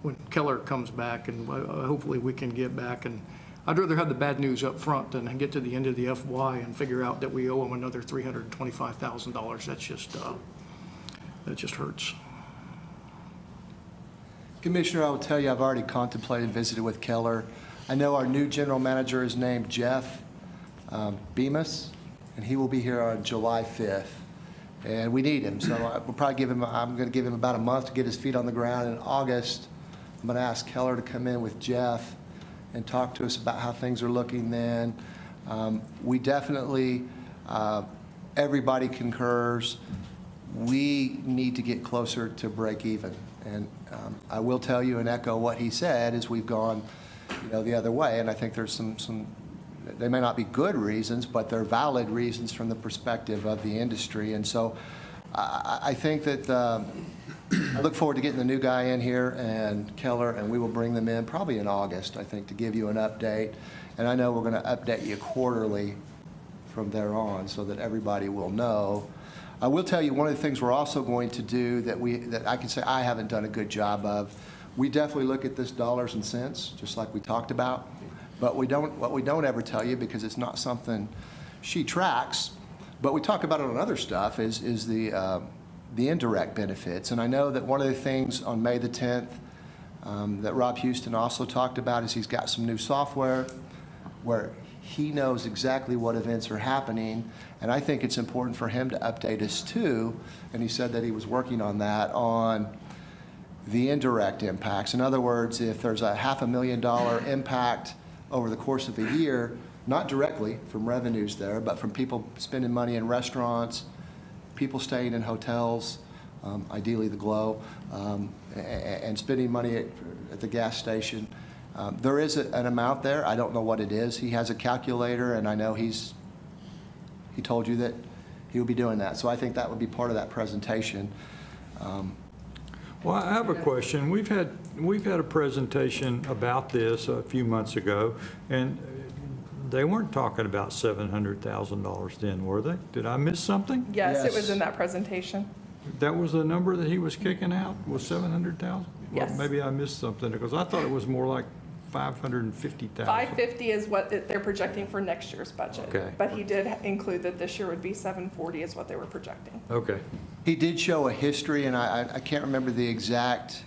when Keller comes back, and hopefully we can get back, and I'd rather have the bad news up front than get to the end of the FY and figure out that we owe them another $325,000. That just hurts. Commissioner, I will tell you, I've already contemplated visiting with Keller. I know our new general manager is named Jeff Bemis, and he will be here on July 5th. And we need him, so we'll probably I'm going to give him about a month to get his feet on the ground. In August, I'm going to ask Keller to come in with Jeff and talk to us about how things are looking then. We definitely, everybody concurs, we need to get closer to break even. And I will tell you and echo what he said is we've gone, the other way. And I think there's some they may not be good reasons, but they're valid reasons from the perspective of the industry. And so I think that I look forward to getting the new guy in here and Keller, and we will bring them in probably in August, I think, to give you an update. And I know we're going to update you quarterly from there on so that everybody will know. I will tell you one of the things we're also going to do that I can say I haven't done a good job of. We definitely look at this dollars and cents, just like we talked about. But what we don't ever tell you, because it's not something she tracks, but we talk about it on other stuff, is the indirect benefits. And I know that one of the things on May the 10th, that Rob Houston also talked about is he's got some new software where he knows exactly what events are happening, and I think it's important for him to update us too, and he said that he was working on that, on the indirect impacts. In other words, if there's a $500,000 impact over the course of a year, not directly from revenues there, but from people spending money in restaurants, people staying in hotels, ideally the Glow, and spending money at the gas station. There is an amount there. I don't know what it is. He has a calculator, and I know he told you that he will be doing that. So I think that would be part of that presentation. Well, I have a question. We've had a presentation about this a few months ago, and they weren't talking about $700,000 then, were they? Did I miss something? Yes, it was in that presentation. That was the number that he was kicking out, was 700,000? Yes. Well, maybe I missed something, because I thought it was more like 550,000. 550 is what they're projecting for next year's budget. Okay. But he did include that this year would be 740 is what they were projecting. Okay. He did show a history, and I can't remember the exact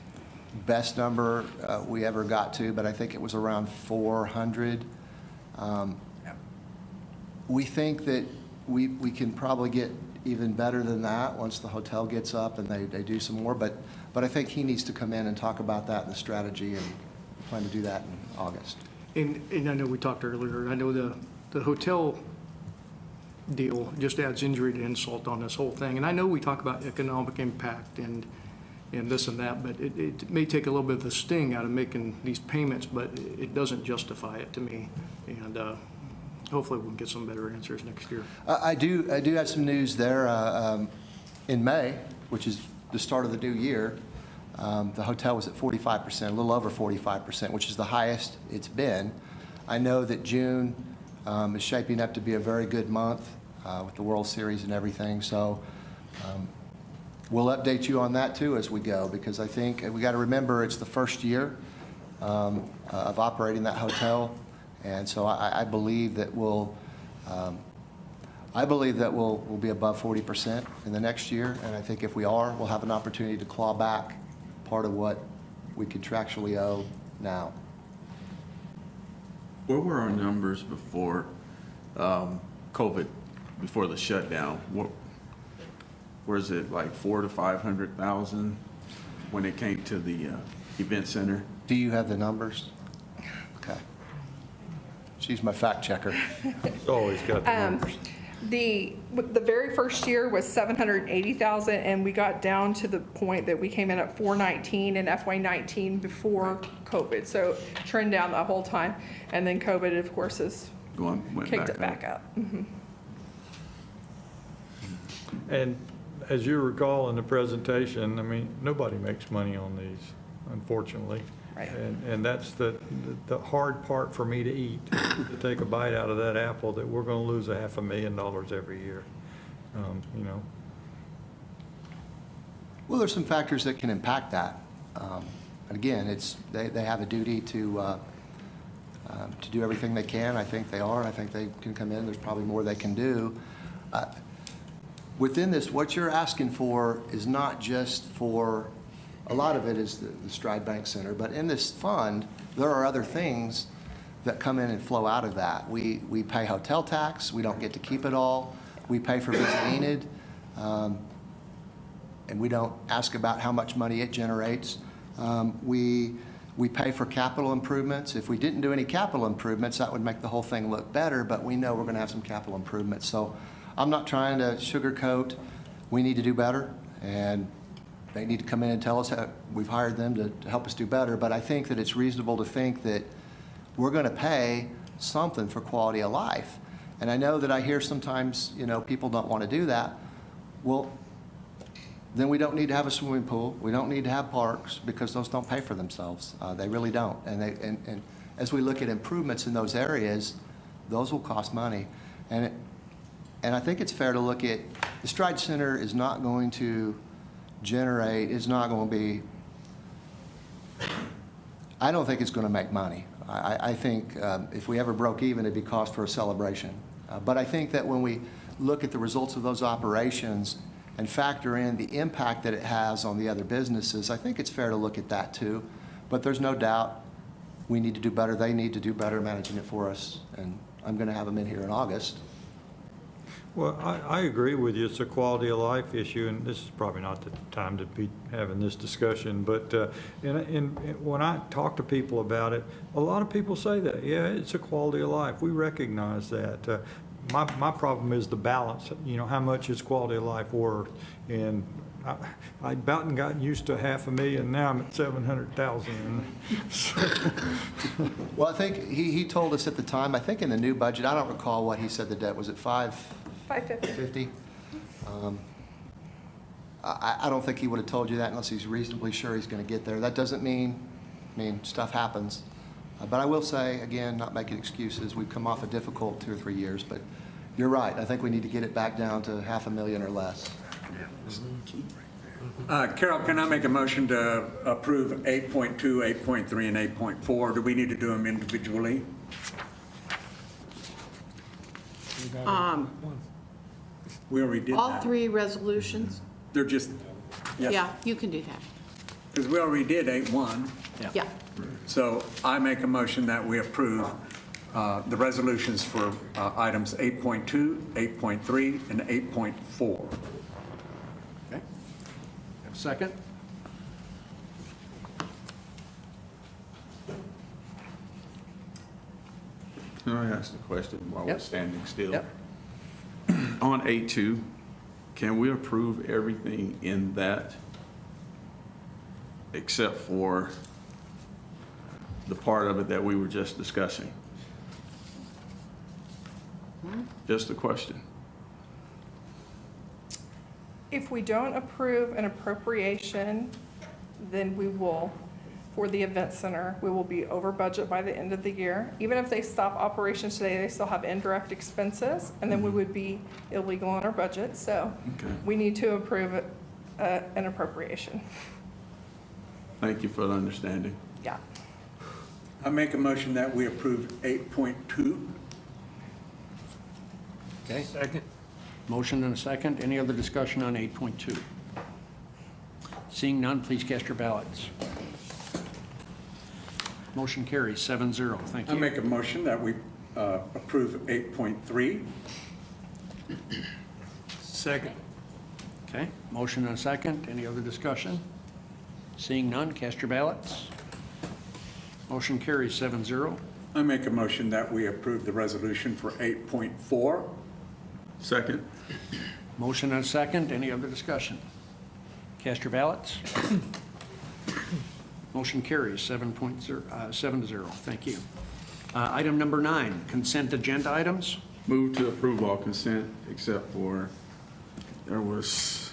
best number we ever got to, but I think it was around 400. We think that we can probably get even better than that once the hotel gets up and they do some more, but I think he needs to come in and talk about that in the strategy, and plan to do that in August. And I know we talked earlier, I know the hotel deal just adds injury to insult on this whole thing. And I know we talk about economic impact and this and that, but it may take a little bit of the sting out of making these payments, but it doesn't justify it to me. And hopefully we can get some better answers next year. I do have some news there. In May, which is the start of the new year, the hotel was at 45%, a little over 45%, which is the highest it's been. I know that June is shaping up to be a very good month with the World Series and everything. So we'll update you on that too as we go, because I think we got to remember it's the first year of operating that hotel, and so I believe that we'll be above 40% in the next year, and I think if we are, we'll have an opportunity to claw back part of what we contractually owe now. Where were our numbers before COVID, before the shutdown? Where's it, like 400,000 to 500,000 when it came to the event center? Do you have the numbers? Okay. She's my fact checker. Always got the numbers. The very first year was 780,000, and we got down to the point that we came in at 419 in FY19 before COVID. So trend down the whole time, and then COVID, of course, has kicked it back up. Mm-hmm. And as you recall in the presentation, I mean, nobody makes money on these, unfortunately. Right. And that's the hard part for me to eat, to take a bite out of that apple, that we're going to lose $500,000 every year, you know. Well, there's some factors that can impact that. And again, they have a duty to do everything they can. I think they are. I think they can come in. There's probably more they can do. Within this, what you're asking for is not just for, a lot of it is the Stride Bank Center, but in this fund, there are other things that come in and flow out of that. We pay hotel tax. We don't get to keep it all. We pay for Visit Enid, and we don't ask about how much money it generates. We pay for capital improvements. If we didn't do any capital improvements, that would make the whole thing look better, but we know we're going to have some capital improvements. So I'm not trying to sugarcoat. We need to do better, and they need to come in and tell us how we've hired them to help us do better. But I think that it's reasonable to think that we're going to pay something for quality of life. And I know that I hear sometimes, you know, people don't want to do that. Well, then we don't need to have a swimming pool. We don't need to have parks, because those don't pay for themselves. They really don't. And as we look at improvements in those areas, those will cost money. And I think it's fair to look at, the Stride Center is not going to generate, it's not going to be, I don't think it's going to make money. I think if we ever broke even, it'd be cost for a celebration. But I think that when we look at the results of those operations and factor in the impact that it has on the other businesses, I think it's fair to look at that too. But there's no doubt we need to do better. They need to do better managing it for us. And I'm going to have them in here in August. Well, I agree with you. It's a quality of life issue, and this is probably not the time to be having this discussion. But when I talk to people about it, a lot of people say that, yeah, it's a quality of life. We recognize that. My problem is the balance. You know, how much is quality of life worth? And I about gotten used to $500,000. Now I'm at 700,000. Well, I think he told us at the time, I think in the new budget, I don't recall what he said the debt was at 550. I don't think he would have told you that unless he's reasonably sure he's going to get there. That doesn't mean, stuff happens. But I will say, again, not making excuses, we've come off a difficult 2 or 3 years, but you're right. I think we need to get it back down to $500,000 or less. Carol, can I make a motion to approve 8.2, 8.3, and 8.4? Do we need to do them individually? We already did that. All 3 resolutions? They're just, yes. Yeah, you can do that. Because we already did 8.1. Yeah. So I make a motion that we approve the resolutions for items 8.2, 8.3, and 8.4. Okay. Second? Can I ask the question while we're standing still? Yep. On 8.2, can we approve everything in that except for the part of it that we were just discussing? Just a question. If we don't approve an appropriation, then we will, for the event center, we will be over budget by the end of the year. Even if they stop operations today, they still have indirect expenses, and then we would be illegal on our budget. So we need to approve an appropriation. Thank you for the understanding. Yeah. I make a motion that we approve 8.2. Okay. Second. Motion and a second. Any other discussion on 8.2? Seeing none, please cast your ballots. Motion carries 7-0. Thank you. I make a motion that we approve 8.3. Second. Okay. Motion and a second. Any other discussion? Seeing none, cast your ballots. Motion carries 7-0. I make a motion that we approve the resolution for 8.4. Second. Motion and a second. Any other discussion? Cast your ballots. Motion carries 7-0. Thank you. Item number 9, consent agenda items. Move to approve all consent except for, there was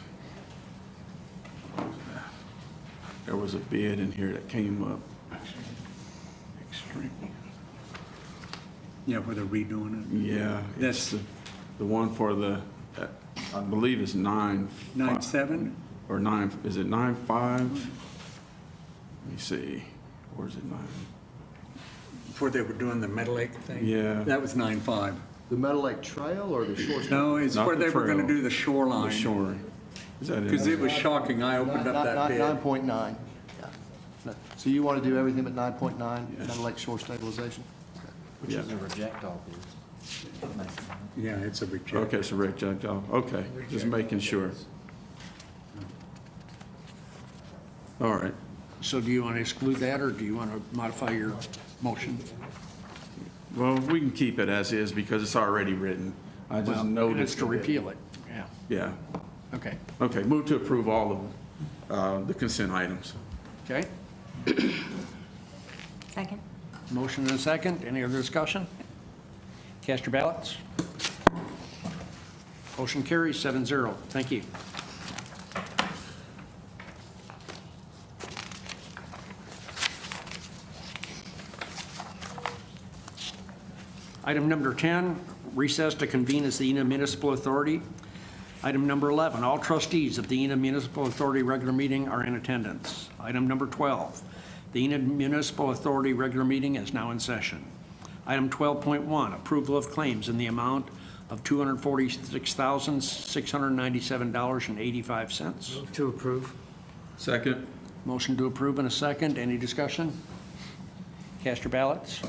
a bid in here that came up. Extreme. Yeah, where they're redoing it. Yeah, that's the one for the, I believe it's 9.7? Or 9, is it 9.5? Let me see, where's it 9? Before they were doing the Meadow Lake thing? Yeah. That was 9.5. The Meadow Lake Trail or the shore? No, it's Not where the they were going to trail. do the shoreline. The shore. Is that it? Because it was shocking. I opened up that bid. 9.9. Yeah. So you want to do everything but 9.9, Meadow Lake Shore Stabilization? Which is a reject all bids. Yeah, it's a reject. Okay, it's a reject. Okay, just making sure. All right. So do you want to exclude that, or do you want to modify your motion? Well, we can keep it as is because it's already written. I just noticed. It's to repeal it, yeah. Yeah. Okay. Okay, move to approve all of the consent items. Okay. Second. Motion and a second. Any other discussion? Cast your ballots. Motion carries 7-0. Thank you. Item number 10, recess to convene as the Enid Municipal Authority. Item number 11, all trustees of the Enid Municipal Authority regular meeting are in attendance. Item number 12, the Enid Municipal Authority regular meeting is now in session. Item 12.1, approval of claims in the amount of $246,697.85. Move to approve. Second. Motion to approve in a second. Any discussion? Cast your ballots.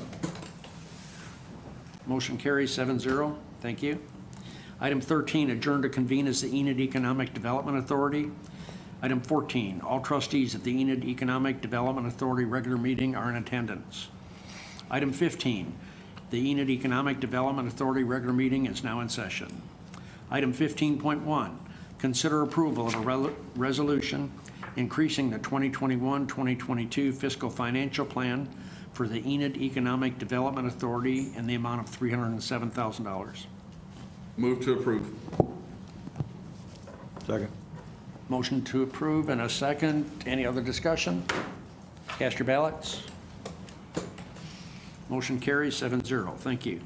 Motion carries 7-0. Thank you. Item 13, adjourn to convene as the Enid Economic Development Authority. Item 14, all trustees at the Enid Economic Development Authority regular meeting are in attendance. Item 15, the Enid Economic Development Authority regular meeting is now in session. Item 15.1, consider approval of a resolution increasing the 2021-2022 fiscal financial plan for the Enid Economic Development Authority in the amount of $307,000. Move to approve. Second. Motion to approve and a second. Any other discussion? Cast your ballots. Motion carries 7-0. Thank you.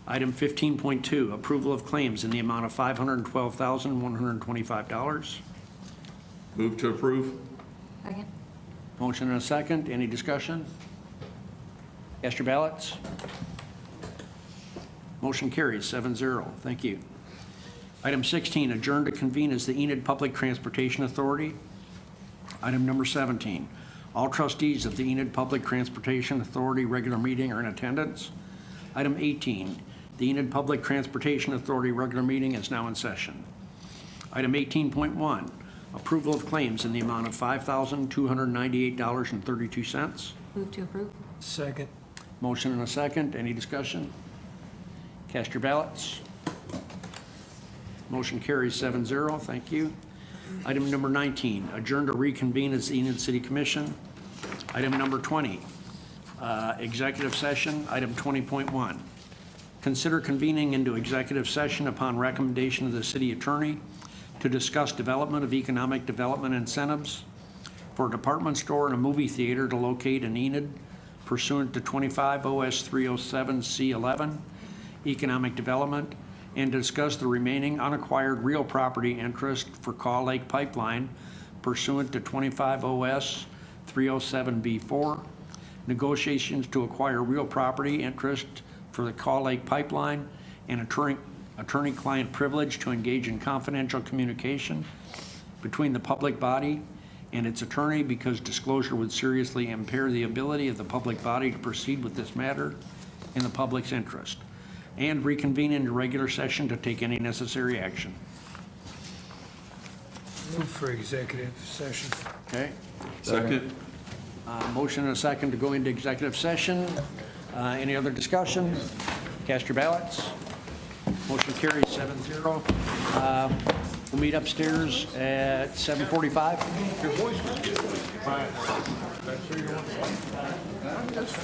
Item 15.2, approval of claims in the amount of $512,125. Move to approve. Second. Motion and a second. Any discussion? Cast your ballots. Motion carries 7-0. Thank you. Item 16, adjourn to convene as the Enid Public Transportation Authority. Item number 17, all trustees of the Enid Public Transportation Authority regular meeting are in attendance. Item 18, the Enid Public Transportation Authority regular meeting is now in session. Item 18.1, approval of claims in the amount of $5,298.32. Move to approve. Second. Motion and a second. Any discussion? Cast your ballots. Motion carries 7-0. Thank you. Item number 19, adjourn to reconvene as the Enid City Commission. Item number 20, executive session. Item 20.1, consider convening into executive session upon recommendation of the city attorney to discuss development of economic development incentives for a department store and a movie theater to locate in Enid pursuant to 25 OS 307 C11, economic development, and discuss the remaining unacquired real property interest for Caw Lake Pipeline pursuant to 25 OS 307 B4, negotiations to acquire real property interest for the Caw Lake Pipeline, and attorney-client privilege to engage in confidential communication between the public body and its attorney because disclosure would seriously impair the ability of the public body to proceed with this matter in the public's interest, and reconvene into regular session to take any necessary action. Move for executive session. Okay? Second. Motion and a second to go into executive session. Any other discussion? Cast your ballots. Motion carries 7-0. We'll meet upstairs at 7:45. Your voice was good. I'm just